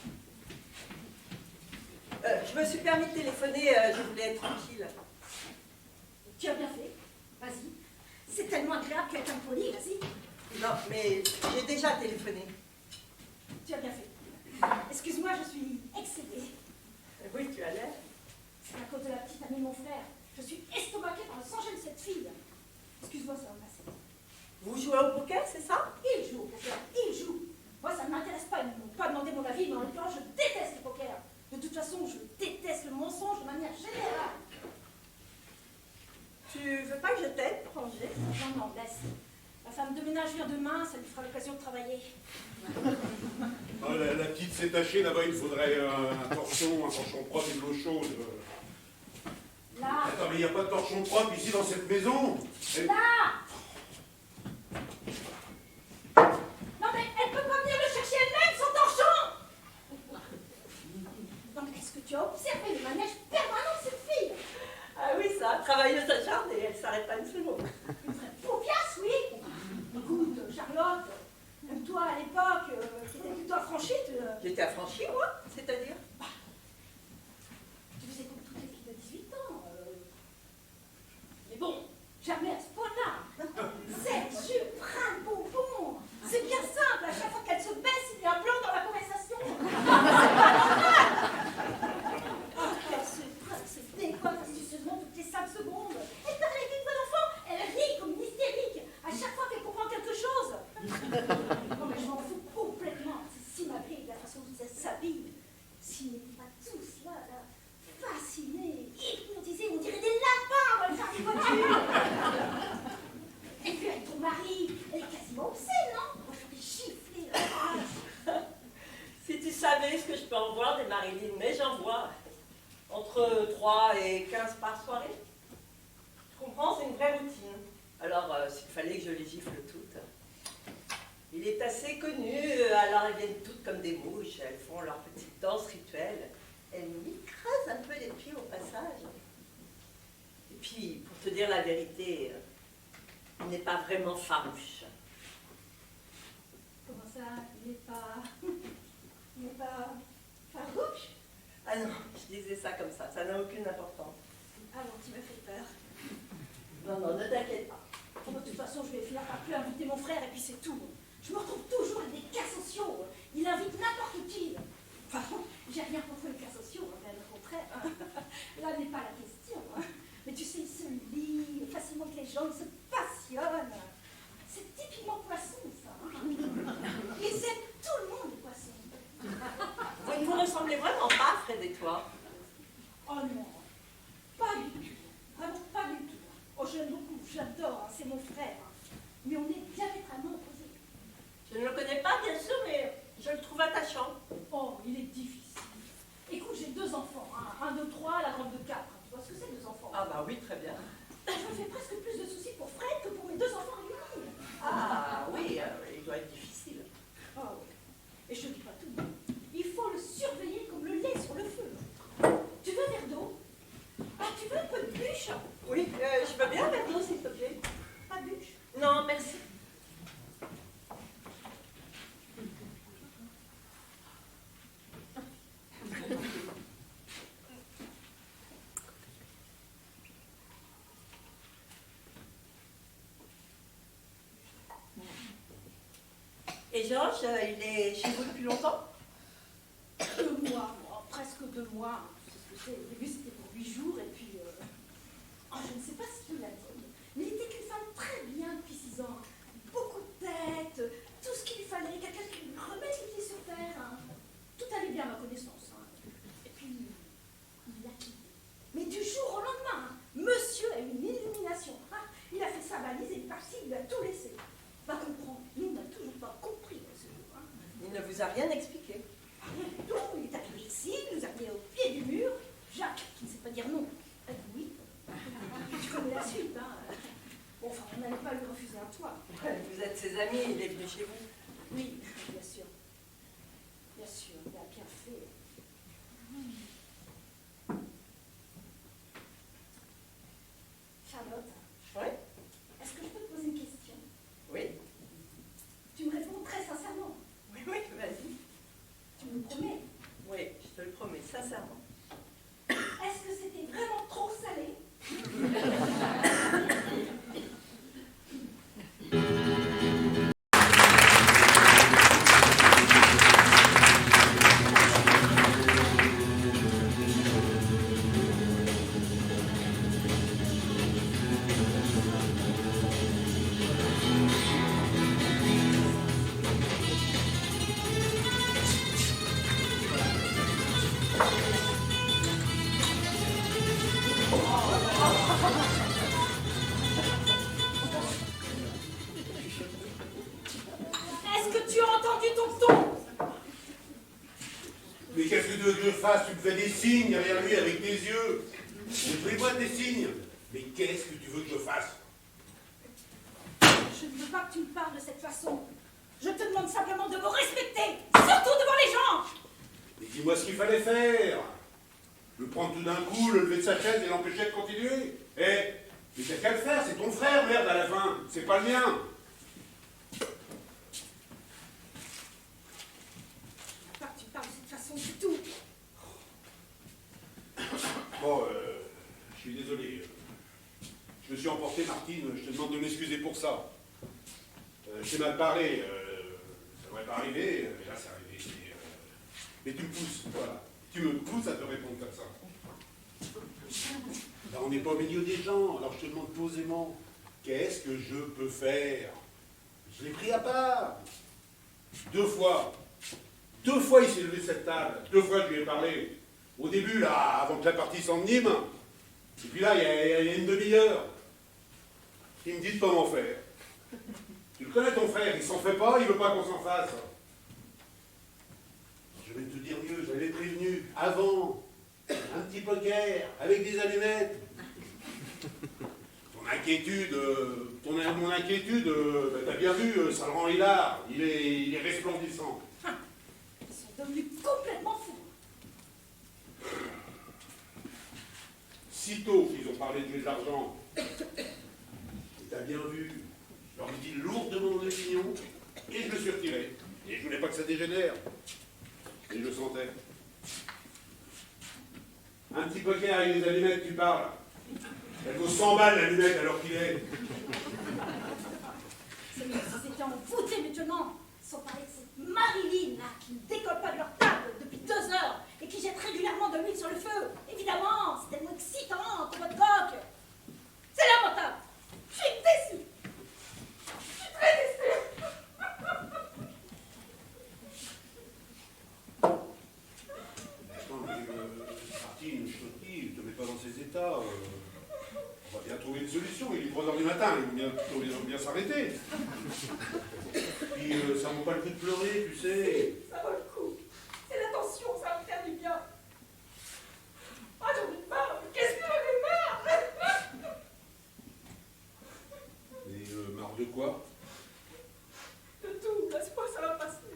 Je me suis permis de téléphoner, je voulais être tranquille. Tu as bien fait. Vas-y. C'est tellement agréable quelqu'un de poli, vas-y. Non, mais j'ai déjà téléphoné. Tu as bien fait. Excuse-moi, je suis excédée. Oui, tu as l'air. C'est à cause de la petite amie de mon frère. Je suis estomaquée par le sang-gêne de cette fille. Excuse-moi, ça va passer. Vous jouez au poker, c'est ça? Il joue au poker, il joue. Moi, ça ne m'intéresse pas. Ils ne m'ont pas demandé mon avis, mais en même temps, je déteste le poker. De toute façon, je déteste le mensonge de manière générale. Tu veux pas que je t'aide pour ranger? Non, non, laisse. Ma femme de ménage vient demain, ça lui fera l'occasion de travailler. Oh, la petite s'est tachée, là-bas il faudrait un torchon propre et de l'eau chaude. Là, Attends, mais il n'y a pas de torchon propre ici dans cette maison. là. Non, mais elle peut pas venir le chercher elle-même, son torchon. Non, mais est-ce que tu as observé le manège permanent de cette fille? Ah oui, ça, travailleuse acharnée, elle s'arrête pas une seconde. Paupias, oui. Écoute, affranchie, moi, c'est-à-dire? Tu faisais comme toutes les filles de 18 ans. Mais bon, jamais à ce point-là. C'est suprême bonbon. C'est bien simple, à chaque fois qu'elle se baisse, il y a un blanc dans la conversation. Oh, qu'elle se décolle astucieusement toutes les 5 secondes. Elle parle avec une voix d'enfant, elle rit comme une hystérique à chaque fois qu'elle comprend quelque chose. Non mais je m'en fous complètement. C'est si malgré de la façon dont elle s'habille. S'ils n'étaient pas tous là, fascinés, hypnotisés, on dirait des lapins dans le jardin de voiture. Et puis avec ton mari, elle est quasiment obscène, non? Moi je suis chifflée. Si tu savais ce que je peux en voir des Marilyn, mais j'en vois entre 3 et 15 par soirée. Tu comprends, c'est une vraie routine. Alors, s'il fallait que je les gifle toutes. Il est assez connu, alors elles viennent toutes comme des mouches, elles font leur petite danse rituelle. Elles m'écrasent un peu les pieds au passage. Et puis, pour te dire la vérité, il n'est pas vraiment farouche. Comment ça, il n'est pas farouche? Ah non, je disais ça comme ça n'a aucune importance. Alors tu me fais peur. Non, non, ne t'inquiète pas. Bon, de toute façon, je vais finir par plus inviter mon frère et puis c'est tout. Je me retrouve toujours avec des cas sociaux. Il invite n'importe qui. Enfin, j'ai rien contre les cas sociaux, bien au contraire. Là n'est pas la question. Mais tu sais, il se lie facilement avec les gens, il se passionne. C'est typiquement poisson, ça. Ils aiment tout le monde, les poissons. Vous ne vous ressemblez vraiment pas, Fred et toi. Oh non, pas du tout. Vraiment pas du tout. Oh, je l'aime beaucoup, j'adore, c'est mon frère. Mais on est diamétralement opposés. Je ne le connais pas, bien sûr, mais je le trouve attachant. Oh, il est difficile. Écoute, j'ai 2 enfants, un de 3, la grande de 4. Tu vois ce que c'est, 2 enfants? Ah bah oui, très bien. Je me fais presque plus de soucis pour Fred que pour mes 2 enfants réunis. Ah oui, il doit être difficile. Oh oui. Et je te dis pas tout. Il faut le surveiller comme le lait sur le feu. Tu veux un verre d'eau? Ah, tu veux un peu de bûche? Oui, je veux bien un verre d'eau, s'il te plaît. Pas de bûche? Non, merci. Et Georges, il est chez vous depuis longtemps? 2 mois, presque 2 mois. C'est ce que c'est. Au début, c'était pour 8 jours, et puis... Oh, je ne sais pas si tu l'as dit, mais il était qu'une femme très bien depuis 6 ans. Beaucoup de tête, tout ce qu'il lui fallait, quelqu'un qui lui remette les pieds sur terre. Tout allait bien à ma connaissance. Et puis, il l'a quitté. Mais du jour au lendemain, monsieur a eu une illumination. Il a fait sa valise et il est parti, il lui a tout laissé. Va comprendre, nous, on n'a toujours pas compris ce jour. Il ne vous a rien expliqué. Rien du tout, il est arrivé ici, il nous a mis au pied du mur. Jacques, qui ne sait pas dire non, a dit oui. Tu connais la suite, hein. Bon, enfin, on n'allait pas lui refuser un toit. Vous êtes ses amis, il est venu chez vous. Oui, bien sûr. Bien sûr, il a bien fait. Charlotte, Oui? est-ce que je peux te poser une question? Oui. Tu me réponds très sincèrement. Oui, oui, vas-y. Tu me le promets. Oui, je te le promets, sincèrement. Est-ce que c'était vraiment trop salé? Est-ce que tu as entendu ton ton? Mais qu'est-ce que tu veux que je fasse? Tu me fais des signes derrière lui avec tes yeux. Je les vois tes signes. Mais qu'est-ce que tu veux que je fasse? Je ne veux pas que tu me parles de cette façon. Je te demande simplement de me respecter, surtout devant les gens. Mais dis-moi ce qu'il fallait faire. Le prendre tout d'un coup, le lever de sa chaise et l'empêcher de continuer. Eh, mais t'as qu'à le faire, c'est ton frère, merde, à la fin. C'est pas le mien. Pas que tu parles de emporté, Martine, je te demande de m'excuser pour ça. J'ai mal parlé, ça devrait pas arriver, mais là c'est arrivé. Mais tu me pousses, voilà. Tu me pousses à te répondre comme ça. Là, on n'est pas au milieu des gens, alors je te demande posément, qu'est-ce que je peux faire? Je l'ai pris à part. 2 fois. 2 fois il s'est levé de cette table, 2 fois je lui ai parlé. Au début, là, avant que la partie s'envenime, et puis là, il y a une demi-heure. Il me dit de pas m'en faire. Tu le connais ton frère, il s'en fait pas, il veut pas qu'on s'en fasse. Je vais te dire mieux, j'avais prévenu avant, un petit poker avec des allumettes. Mon inquiétude, bah, t'as bien vu, ça le rend hilar, il est resplendissant. Ils sont devenus complètement fous. Sitôt qu'ils ont parlé de jeu d'argent, t'as bien vu, je leur ai dit lourdement mon opinion, et je me suis retiré. Et je voulais pas que ça dégénère. Et je le sentais. Un petit poker avec des allumettes, tu parles. Elle vaut 100 balles l'allumette alors qu'il est. C'est comme si c'était envoûté mutuellement, sans parler de cette Marilyn là, qui ne décolle pas de leur table depuis 2 heures et qui jette régulièrement de l'huile sur le feu. Évidemment, c'est tellement excitant, votre coque. C'est lamentable. Je suis déçue. Je suis très déçue. Attends, Martine, je te dis, ne te mets pas dans ces états. On va bien trouver une solution. Il est 3 heures du matin, ils vont bien s'arrêter. Puis ça vaut pas le coup de pleurer, tu sais. Ça vaut le coup. C'est l'attention, ça va me faire du bien. Ah, j'en ai marre. Qu'est-ce que j'en ai marre? Mais marre de quoi? De tout, laisse-moi, ça va passer.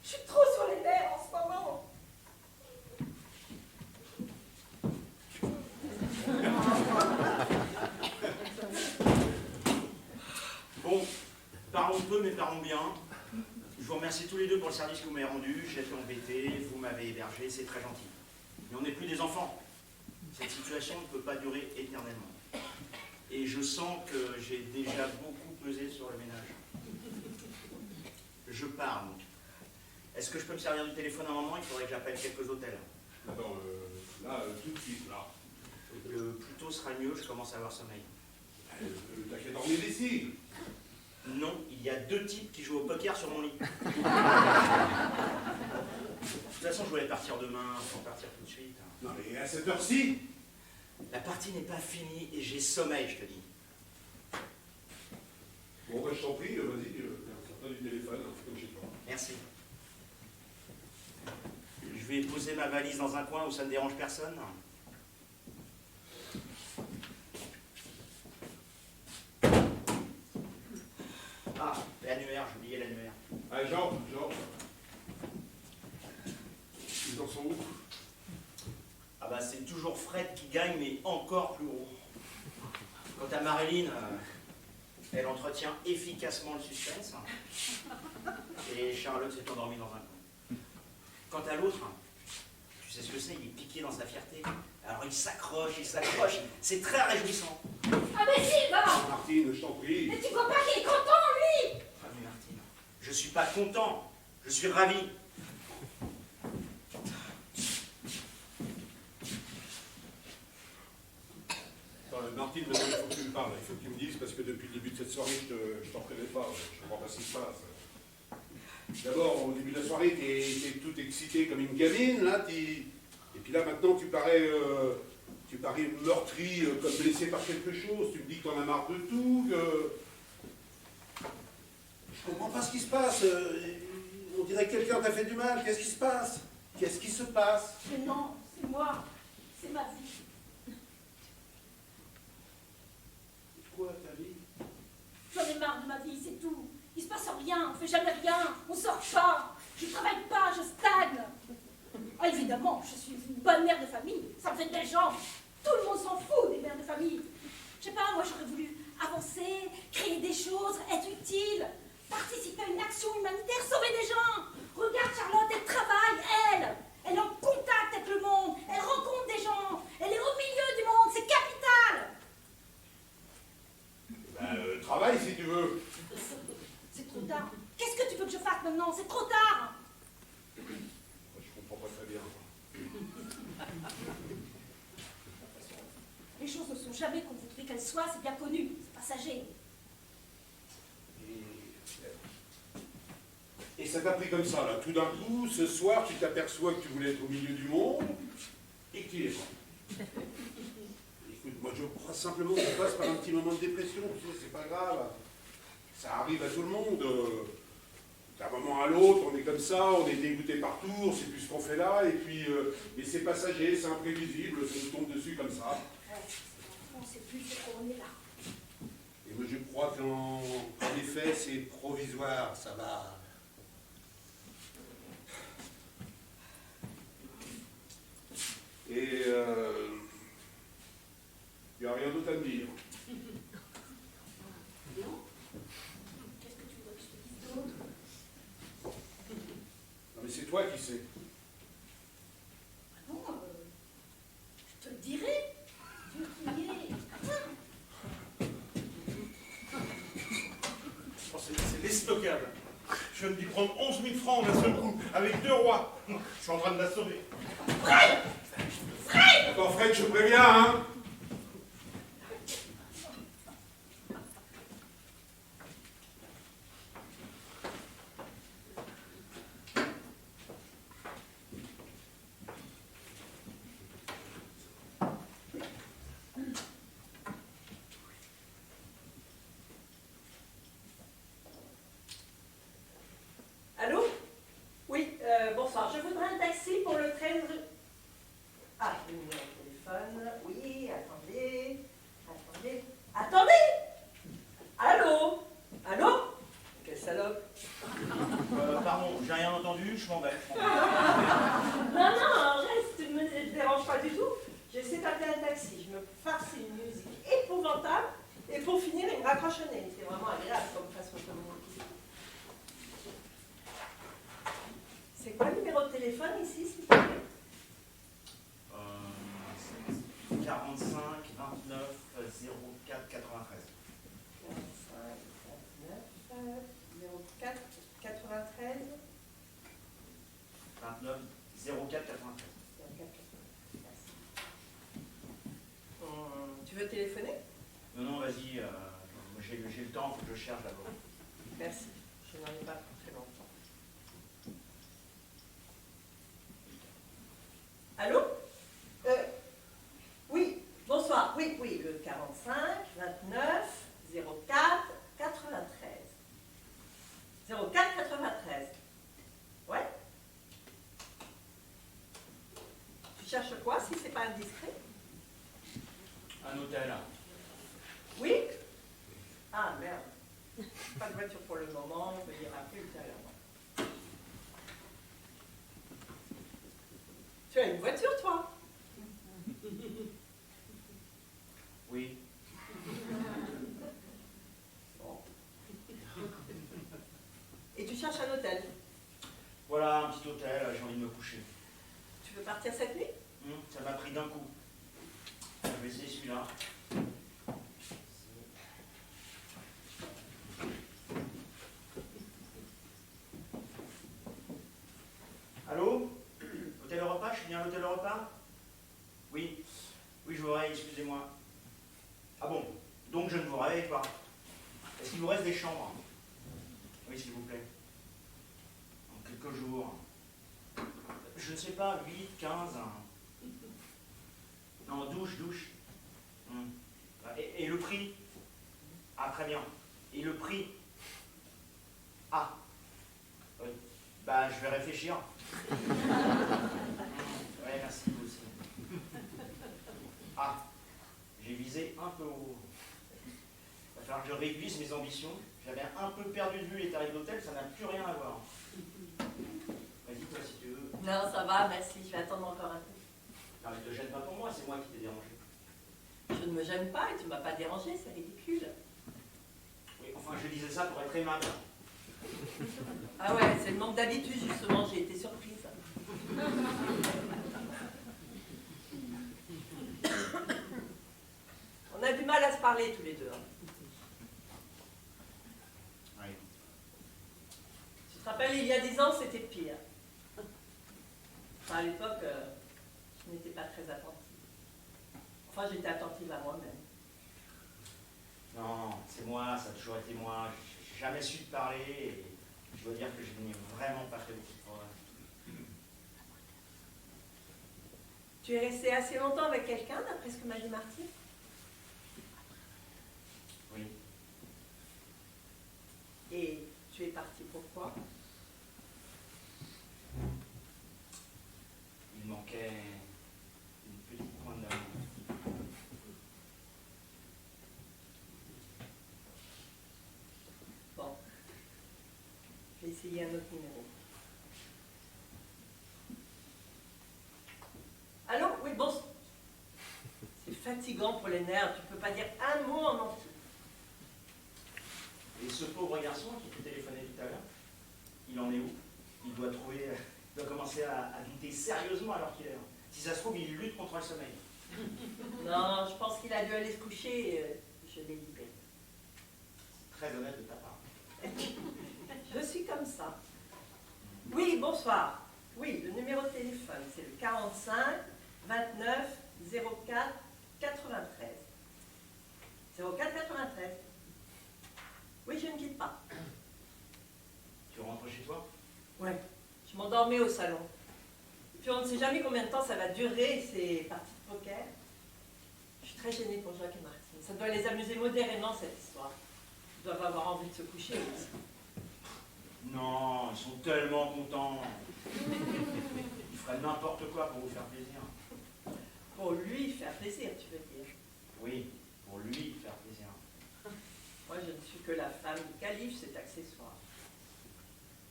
Je suis trop sur les nerfs en ce moment. Bon, parlons peu, mais parlons bien. Je vous remercie tous les deux pour le service que vous m'avez rendu. J'ai été embêté, vous m'avez hébergé, c'est très gentil. Mais on n'est plus des enfants. Cette situation ne peut pas durer éternellement. Et je sens que j'ai déjà beaucoup pesé sur le ménage. Je pars, donc. Est-ce que je peux me servir du téléphone un moment? Il faudrait que j'appelle quelques hôtels. Attends, là, tout de suite, là. Le plus tôt sera mieux, je commence à avoir sommeil. T'as qu'à dormir ici. Non, il y a 2 types qui jouent au poker sur mon lit. De toute façon, je voulais partir demain, sans partir tout de suite. Non, mais à cette heure-ci. La partie n'est pas finie et j'ai sommeil, je te dis. Bon, bah, je t'en prie, vas-y, sors-toi du téléphone, c'est comme chez toi. Merci. Je vais poser ma valise dans un coin où ça ne dérange personne. Ah, l'annuaire, j'ai oublié l'annuaire. Allez, Georges. Ils en sont où? Ah bah c'est toujours Fred qui gagne, mais encore plus gros. Quant à Marilyn, elle entretient efficacement le suspense. Et Charlotte s'est endormie dans un coin. Quant à l'autre, tu sais ce que c'est, il est piqué dans sa fierté. Alors il s'accroche, c'est très réjouissant. Ah mais si, va. Martine, je t'en prie. Mais tu vois pas qu'il est content, lui? Ah mais Martine, je suis pas content, je suis ravi. Martine, maintenant, il faut que tu me parles, il faut que tu me dises, parce que depuis le début de cette soirée, je t'en préviens pas, je comprends pas ce qui se passe. D'abord, au début de la soirée, t'es tout excité comme une gamine, là, et puis là, maintenant, tu parais meurtri, comme blessé par quelque chose, tu me dis que t'en as marre de tout, que... Je comprends pas ce qui se passe, on dirait que quelqu'un t'a fait du mal, qu'est-ce qui se passe? Qu'est-ce qui se passe? Mais non, c'est moi, c'est ma vie. Quoi, ta vie? J'en ai marre de ma vie, c'est tout. Il se passe rien, on fait jamais rien, on sort pas, je travaille pas, je stagne. Ah, évidemment, je suis une bonne mère de famille, ça me fait des gens. Tout le monde s'en fout des mères de famille. Je sais pas, moi j'aurais voulu avancer, créer des choses, être utile, participer à une action humanitaire, sauver des gens. Regarde Charlotte, elle travaille, elle est en contact avec le monde, elle rencontre des gens, elle est au milieu du monde, c'est capital. tard. Qu'est-ce que tu veux que je fasse maintenant? C'est trop tard. Je comprends pas très bien. Les choses ne sont jamais comme vous voudrez qu'elles soient, c'est bien connu, c'est passager. Et ça t'a pris comme ça, là. Tout d'un coup, ce soir, tu t'aperçois que tu voulais être au milieu du monde et que tu y es pas. Écoute, moi, je crois simplement qu'on passe par un petit moment de dépression. Tu sais, c'est pas grave. Ça arrive à tout le monde. D'un moment à l'autre, on est comme ça, on est dégoûté partout, on sait plus ce qu'on fait là, et puis, mais c'est passager, c'est imprévisible, ça nous tombe dessus comme ça. On ne sait plus pourquoi on est là. Et moi, je crois qu'en effet, c'est provisoire, ça va. Et il n'y a rien d'autre à me dire. Non? Qu'est-ce que tu veux que je te dise d'autre? Non, mais c'est toi qui sais. Ah non, je te le dirai. Dieu qui y est. Oh, c'est l'estockade. Je viens de lui prendre 11 000 francs d'un seul coup, avec 2 rois. Je suis en train de la sauver. Attends, Fred, je te préviens, hein. Allô? Oui, bonsoir. Je voudrais un taxi pour le 13 rue. Ah, le numéro de téléphone. Oui, attendez. Attendez. Attendez! Allô? Allô? Quelle salope. Pardon, j'ai rien entendu, je m'en vais. Non, non, reste, tu ne me dérange pas du tout. J'essaie d'appeler un taxi. Je me farce une musique épouvantable. Et pour finir, il me raccroche au nez. C'est vraiment agréable comme façon de communiquer. C'est quoi le numéro de téléphone ici, s'il vous plaît? 45 29 04 93. 45 29 04 93 29 04 93. 04. Merci. Tu veux téléphoner? Non, non, vas-y, j'ai le temps, faut que je cherche d'abord. Merci. Je n'en ai pas pour très longtemps. Allô? Oui, bonsoir. Oui, oui, le 45 29 04 93. 04 93. Ouais? Tu cherches quoi, si c'est pas indiscret? Un hôtel. Oui? Ah, merde. Pas de voiture pour le moment, on peut y rappeler ultérieurement. Tu as une voiture, toi? Oui. Bon. Et tu cherches un hôtel? Voilà, un petit hôtel, j'ai envie de me coucher. Tu veux partir cette nuit? Ça m'a pris d'un coup. Je vais essayer celui-là. Allô? Hôtel Europa, je suis bien à l'hôtel Europa? Oui. Oui, je vous réveille, excusez-moi. Ah bon? Donc je ne vous réveille pas. Est-ce qu'il vous reste des chambres? Oui, s'il vous plaît. En quelques jours. Je ne sais pas, 8, 15. Non, douche. Et le prix? Ah, très bien. Et le prix? Ah. Oui. Bah, je vais réfléchir. Ouais, merci, vous aussi. Ah. J'ai visé un peu haut. Il va falloir que je réduise mes ambitions. J'avais un peu perdu de vue les tarifs d'hôtel, ça n'a plus rien à voir. Vas-y, toi, si tu veux. Non, ça va, merci, je vais attendre encore un peu. Non, mais te gêne pas pour moi, c'est moi qui t'ai dérangé. Je ne me gêne pas et tu ne m'as pas dérangé, c'est ridicule. Oui, enfin, je disais ça pour être aimable. Ah ouais, c'est le manque d'habitude, justement, j'ai été surprise. On a du mal à se parler tous les deux. Hein. Oui. te rappelles, il y a 10 ans, c'était pire. Enfin, à l'époque, je n'étais pas très attentive. Enfin, j'étais attentive à moi-même. Non, c'est moi, ça a toujours été moi. J'ai jamais su te parler et je dois dire que je n'ai vraiment pas fait beaucoup de progrès. Tu es resté assez longtemps avec quelqu'un, d'après ce que m'a dit Martine? Oui. Et tu es parti pourquoi? Il manquait une petite pointe d'amour. Bon. Je vais essayer un autre numéro. Allô? Oui, bon. C'est fatigant pour les nerfs, tu peux pas dire un mot en entier. Et ce pauvre garçon qui t'a téléphoné tout à l'heure, il en est où? Il doit trouver, il doit commencer à douter sérieusement alors qu'il est là. Si ça se trouve, il lutte contre le sommeil. Non, je pense qu'il a dû aller se coucher et je l'ai libéré. C'est très honnête de ta part. Je suis comme ça. Oui, bonsoir. Oui, le numéro de téléphone, c'est le 45 29 04 93. 04 93. Oui, je ne quitte pas. Tu rentres chez toi? Ouais. Je m'endormais au salon. Et puis on ne sait jamais combien de temps ça va durer, ces parties de poker. Je suis très gênée pour Jacques et Martine. Ça doit les amuser modérément, cette histoire. Ils doivent avoir envie de se coucher aussi. Non, ils sont tellement contents. Ils feraient n'importe quoi pour vous faire plaisir. Pour lui faire plaisir, tu veux dire. Oui, pour lui faire plaisir. Moi, je ne suis que la femme du calife, c'est accessoire.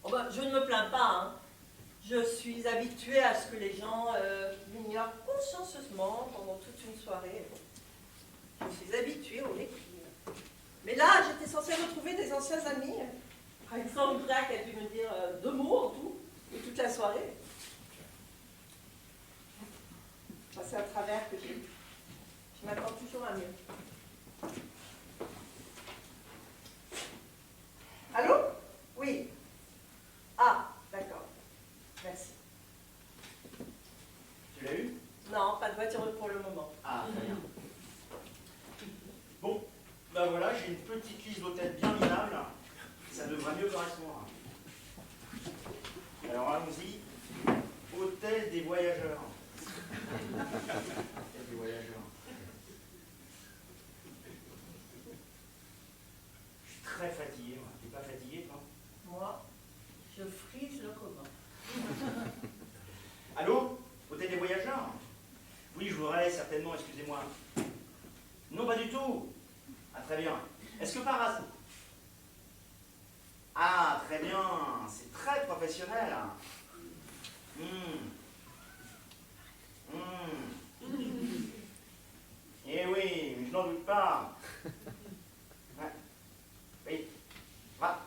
Oh ben, je ne me plains pas, hein. Je suis habituée à ce que les gens m'ignorent consciencieusement pendant toute une soirée. Je suis habituée au lectures. Mais là, j'étais censée retrouver des anciens amis. Alexandre Braque a dû me dire 2 mots en tout, et toute la soirée. C'est un travers que j'ai. Je m'attends toujours à mieux. Allô? Oui. Ah, d'accord. Merci. Tu l'as eu? Non, pas de voiture pour le moment. Ah, très bien. Bon, ben voilà, j'ai une petite liste d'hôtels bien minables. Ça devrait mieux correspondre. Alors allons-y. Hôtel des voyageurs. Hôtel des voyageurs. Je suis très fatigué, moi. T'es pas fatigué, toi? Moi, je frise le commun. Allô? Hôtel des voyageurs? Oui, je voudrais certainement, excusez-moi. Non, pas du tout. Ah, très bien. Est-ce que par hasard... Ah, très bien. C'est très professionnel. Eh oui, je n'en doute pas. Ouais. Oui. Ah,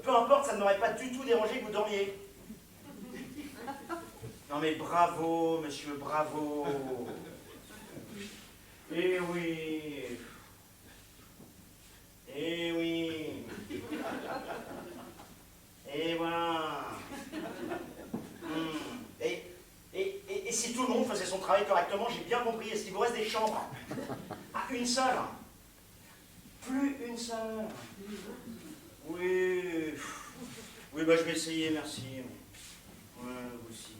peu importe, ça ne m'aurait pas du tout dérangé que vous dormiez. Non mais bravo, monsieur, bravo. Eh oui. Eh oui. Et voilà. Et si tout le monde faisait son travail correctement, j'ai bien compris, est-ce qu'il vous reste des chambres? Ah, une seule? Plus une seule? Oui. Oui, bah je vais essayer, merci. Ouais, vous aussi.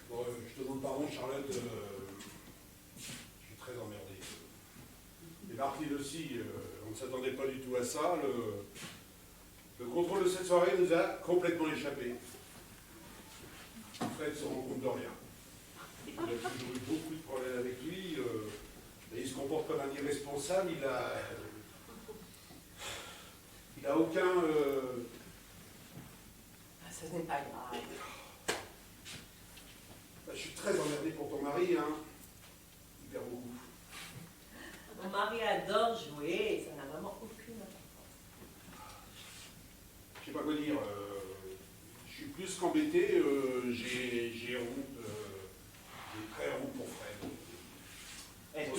Bon, je te demande pardon, Charlotte, je suis très emmerdé. Et Martine aussi, on ne s'attendait pas du tout à ça. Le contrôle de cette soirée nous a complètement échappé. Fred se rend compte de rien. On a toujours eu beaucoup de problèmes avec lui. Et il se comporte comme un irresponsable. Il a aucun... Ce n'est pas grave. Je suis très emmerdé pour ton mari, hein. Il perd beaucoup. Mon mari adore jouer et ça n'a vraiment aucune importance. Je sais pas quoi dire. Je suis plus qu'embêté. J'ai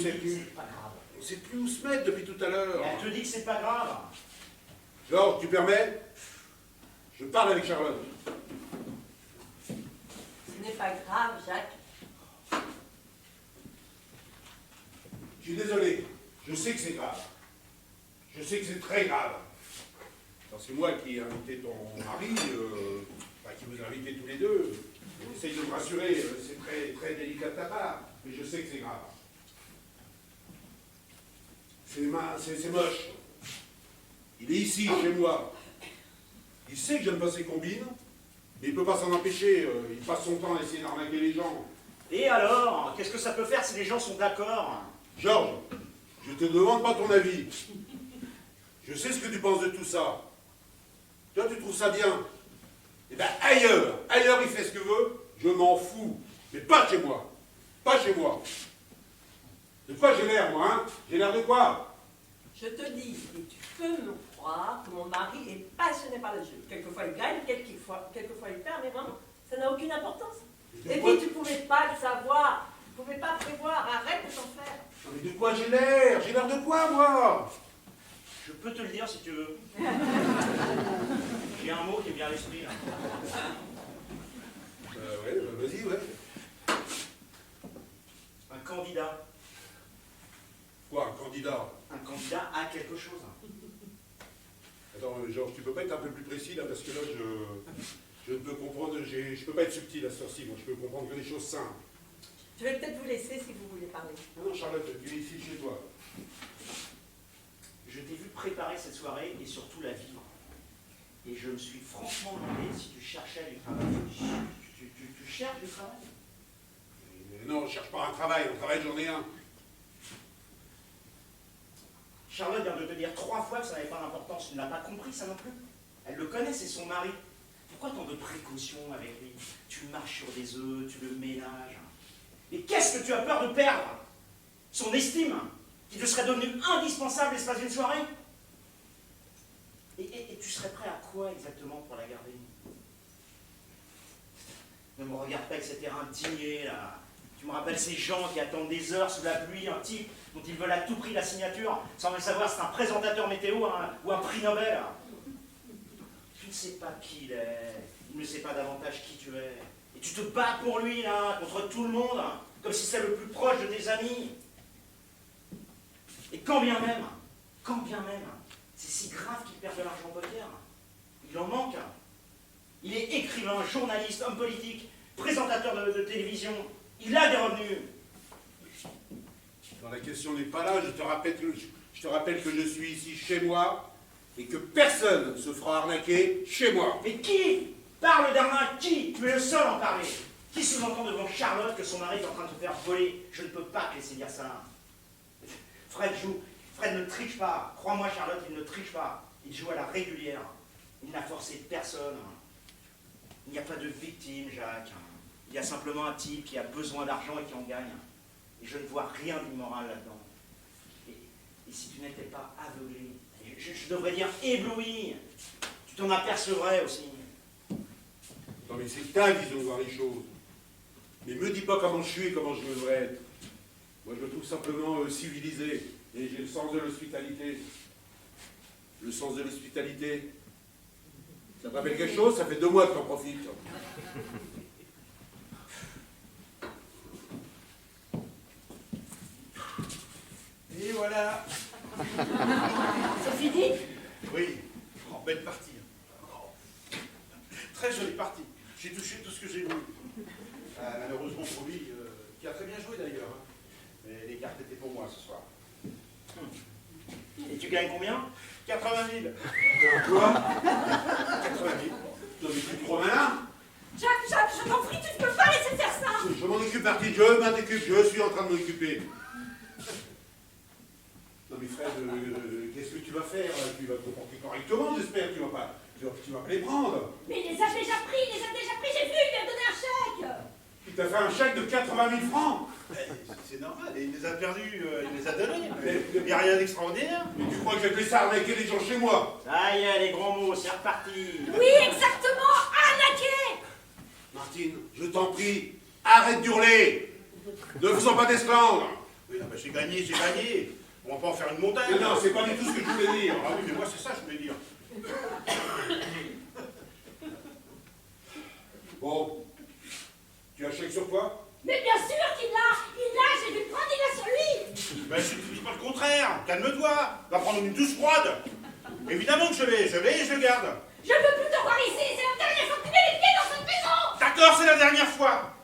sait plus. C'est pas grave. On ne sait plus où se mettre depuis tout à l'heure. Et elle te dit que c'est pas grave. Georges, tu permets? Je parle avec Charlotte. Ce n'est pas grave, Jacques. Je suis désolé. Je sais que c'est grave. Je sais que c'est très grave. C'est moi qui ai invité ton mari, qui vous a invités tous les deux. J'essaye de me rassurer, c'est très, très délicat de ta part, mais je sais que c'est grave. C'est moche. Il est ici, chez moi. Il sait que j'aime pas ses combines, mais il peut pas s'en empêcher. Il passe son temps à essayer d'arnaquer les gens. Et alors, qu'est-ce que ça peut faire si les gens sont d'accord? Georges, je te demande pas ton avis. Je sais ce que tu penses de tout ça. Toi, tu trouves ça bien. Eh bien, ailleurs, il fait ce que veut, je m'en fous. Mais pas chez moi. Pas chez moi. De quoi j'ai l'air, moi, hein? J'ai l'air de quoi? Je te dis, et tu peux me croire, que mon mari est passionné par le jeu. Quelquefois il gagne, quelquefois il perd, mais vraiment, ça n'a aucune importance. Et puis tu ne pouvais pas le savoir, tu ne pouvais pas prévoir, arrête de t'en faire. Non, mais de quoi j'ai l'air? J'ai l'air de quoi, moi? Je peux te le dire si tu veux. J'ai un mot qui me vient à l'esprit là. Ouais, vas-y, ouais. Un candidat. Quoi, un candidat? Un candidat a quelque chose. Attends, Georges, tu peux pas être un peu plus précis, là, parce que là, je ne peux comprendre, je peux pas être subtil à ce heure-ci, moi, je peux comprendre que des choses simples. Je vais peut-être vous laisser si vous voulez parler. Non, Charlotte, tu es ici chez toi. Je t'ai vu préparer cette soirée et surtout la vivre. Et je me suis franchement demandé si tu cherchais du travail. Tu cherches du travail? Non, je cherche pas un travail j'en ai un. Charlotte vient de te dire 3 fois que ça n'avait pas d'importance. Tu ne l'as pas compris, ça non plus. Elle le connaît, c'est son mari. Pourquoi tant de précautions avec lui? Tu marches sur des œufs, tu le ménages. Mais qu'est-ce que tu as peur de perdre? Son estime, qui te serait devenue indispensable l'espace d'une soirée? Et tu serais prêt à quoi exactement pour la garder? Ne me regarde pas avec cet air indigné, là. Tu me rappelles ces gens qui attendent des heures sous la pluie, un type dont ils veulent à tout prix la signature, sans même savoir si c'est un présentateur météo ou un prix Nobel. Tu ne sais pas qui il est, il ne sait pas davantage qui tu es. Et tu te bats pour lui, là, contre tout le monde, comme si c'est le plus proche de tes amis. Et quand bien même, c'est si grave qu'il perd de l'argent au poker. Il en manque. Il est écrivain, journaliste, homme politique, présentateur de télévision. Il a des revenus. Non, la question n'est pas là, je te rappelle que je suis ici chez moi et que personne ne se fera arnaquer chez moi. Mais qui parle d'arnaque? Qui? Tu es le seul à en parler. Qui sous-entend devant Charlotte que son mari est en train de te faire voler? Je ne peux pas te laisser dire ça. Fred joue. Fred ne triche pas. Crois-moi, Charlotte, il ne triche pas. Il joue à la régulière. Il n'a forcé personne. Il n'y a pas de victime, Jacques. Il y a simplement un type qui a besoin d'argent et qui en gagne. Et je ne vois rien d'immoral là-dedans. Et si tu n'étais pas aveuglé, je devrais dire ébloui, tu t'en apercevrais aussi. Non mais c'est ta vision de voir les choses. Mais me dis pas comment je suis et comment je devrais être. Moi je me trouve simplement civilisé. Et j'ai le sens de l'hospitalité. Le sens de l'hospitalité. Ça te rappelle quelque chose? Ça fait 2 mois que t'en profites. Et voilà. C'est fini? Oui, belle partie. Très jolie partie. J'ai touché tout ce que j'ai voulu. Malheureusement pour lui, qui a très bien joué d'ailleurs. Hein. Mais les cartes étaient pour moi ce soir. Et tu gagnes combien? 80 000. Quoi? 80 000. Non mais tu te trop malin? Jacques, je t'en prie, tu ne peux pas laisser faire ça. Je m'en occupe, Martine, je m'en occupe, je suis en train de m'en occuper. Non mais Fred, qu'est-ce que tu vas faire? Tu vas te comporter correctement, j'espère. Tu vas pas les prendre. Mais il les a déjà pris, j'ai vu, il lui a donné un chèque. Il t'a fait un chèque de 80 000 francs. C'est normal, et il les a perdus, il les a donnés. Il n'y a rien d'extraordinaire. Mais tu crois que j'ai fait ça arnaquer les gens chez moi? Ça y est, les grands mots, c'est reparti. Oui, exactement, arnaqué. Martine, je t'en prie, arrête d'hurler. Ne faisons pas d'esclandre. Oui, non, j'ai gagné, j'ai gagné. On va pas en faire une montagne. Non, c'est pas du tout ce que je voulais dire. Ah oui, mais moi, c'est ça que je voulais dire. Bon, tu as un chèque sur toi? Mais bien sûr qu'il l'a. J'ai vu prendre, il l'a sur lui. Ben, je ne dis pas le contraire. Calme-toi. Va prendre une douche froide. Évidemment que je l'ai et je le garde. Je ne peux plus te voir ici. C'est la dernière fois que tu mets les pieds dans cette maison. D'accord, c'est la dernière fois.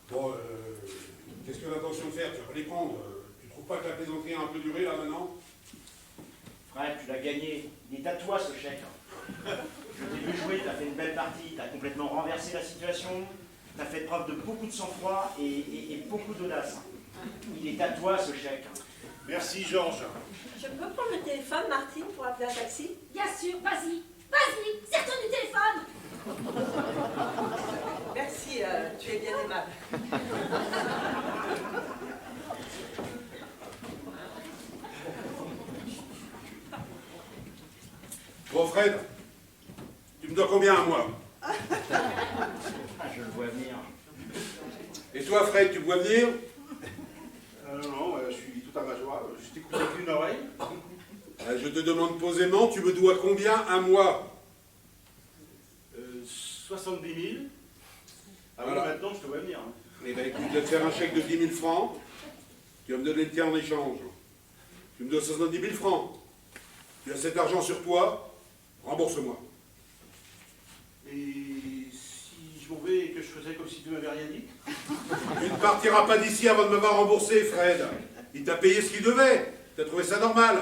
Bon, qu'est-ce que tu as l'intention de faire? Tu vas pas les prendre. Tu trouves pas que la plaisanterie a un peu duré, là, maintenant? Fred, tu l'as gagné. Il est à toi, ce chèque. Je t'ai vu jouer, tu as fait une belle partie, tu as complètement renversé la situation, tu as fait preuve de beaucoup de sang-froid et beaucoup d'audace. Il est à toi, ce chèque. Merci, Georges. Je peux prendre le téléphone, Martine, pour appeler un taxi? Bien sûr, vas-y, serre-toi du téléphone. Merci, tu es bien aimable. Bon, Fred, tu me dois combien à moi? Ah, je le vois venir. Et toi, Fred, tu me vois venir? Non, je suis tout à ma joie. Je t'écoute avec une oreille. Je te demande posément, tu me dois combien à moi? 70 000. Ah oui, Voilà. maintenant, je te vois venir. Hein. Eh bien, écoute, je vais te faire un chèque de 10 000 francs. Tu vas me donner le tien en échange. Tu me dois 70 000 francs. Tu as cet argent sur toi, rembourse-moi. Et si je m'en vais et que je faisais comme si tu m'avais rien dit? Tu ne partiras pas d'ici avant de m'avoir remboursé, Fred. Il t'a payé ce qu'il devait. Tu as trouvé ça normal.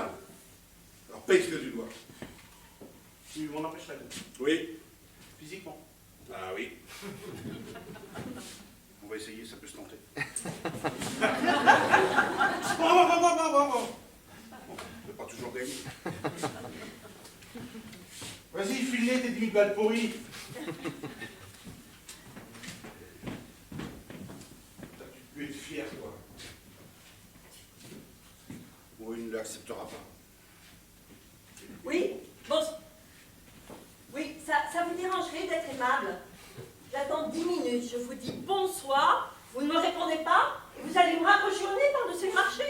Alors paye ce que tu dois. Tu m'en empêcherais. Oui. Physiquement. Ah oui. On va essayer, ça peut se tenter. Bon. On ne peut pas toujours gagner. Vas-y, file-les tes 10 000 balles pourries. Tu peux être fier, toi. Bon, il ne l'acceptera pas. Oui, bon. Oui, ça vous dérangerait d'être aimable? J'attends 10 minutes, je vous dis bonsoir, vous ne me répondez pas, et vous allez me raccrocher au nez par-dessus le marché.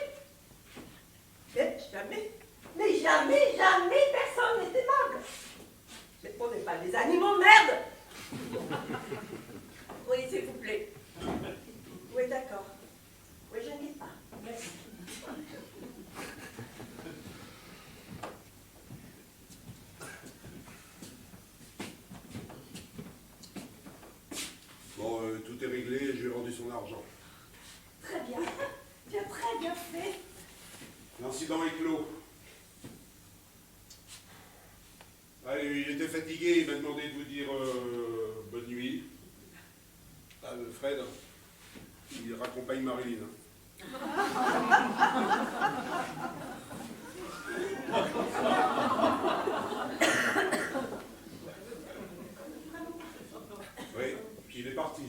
Mais jamais personne n'est aimable. Mais on n'est pas des animaux, merde. Oui, s'il vous plaît. Oui, d'accord. Oui, je ne quitte pas. Merci. Bon, tout est réglé, je lui ai rendu son argent. Très bien. Tu as très bien fait. L'incident est clos. Allez, il était fatigué, il m'a demandé de vous dire bonne nuit. Ah, Fred, il raccompagne Marilyn. Oui, il est parti.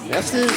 Merci.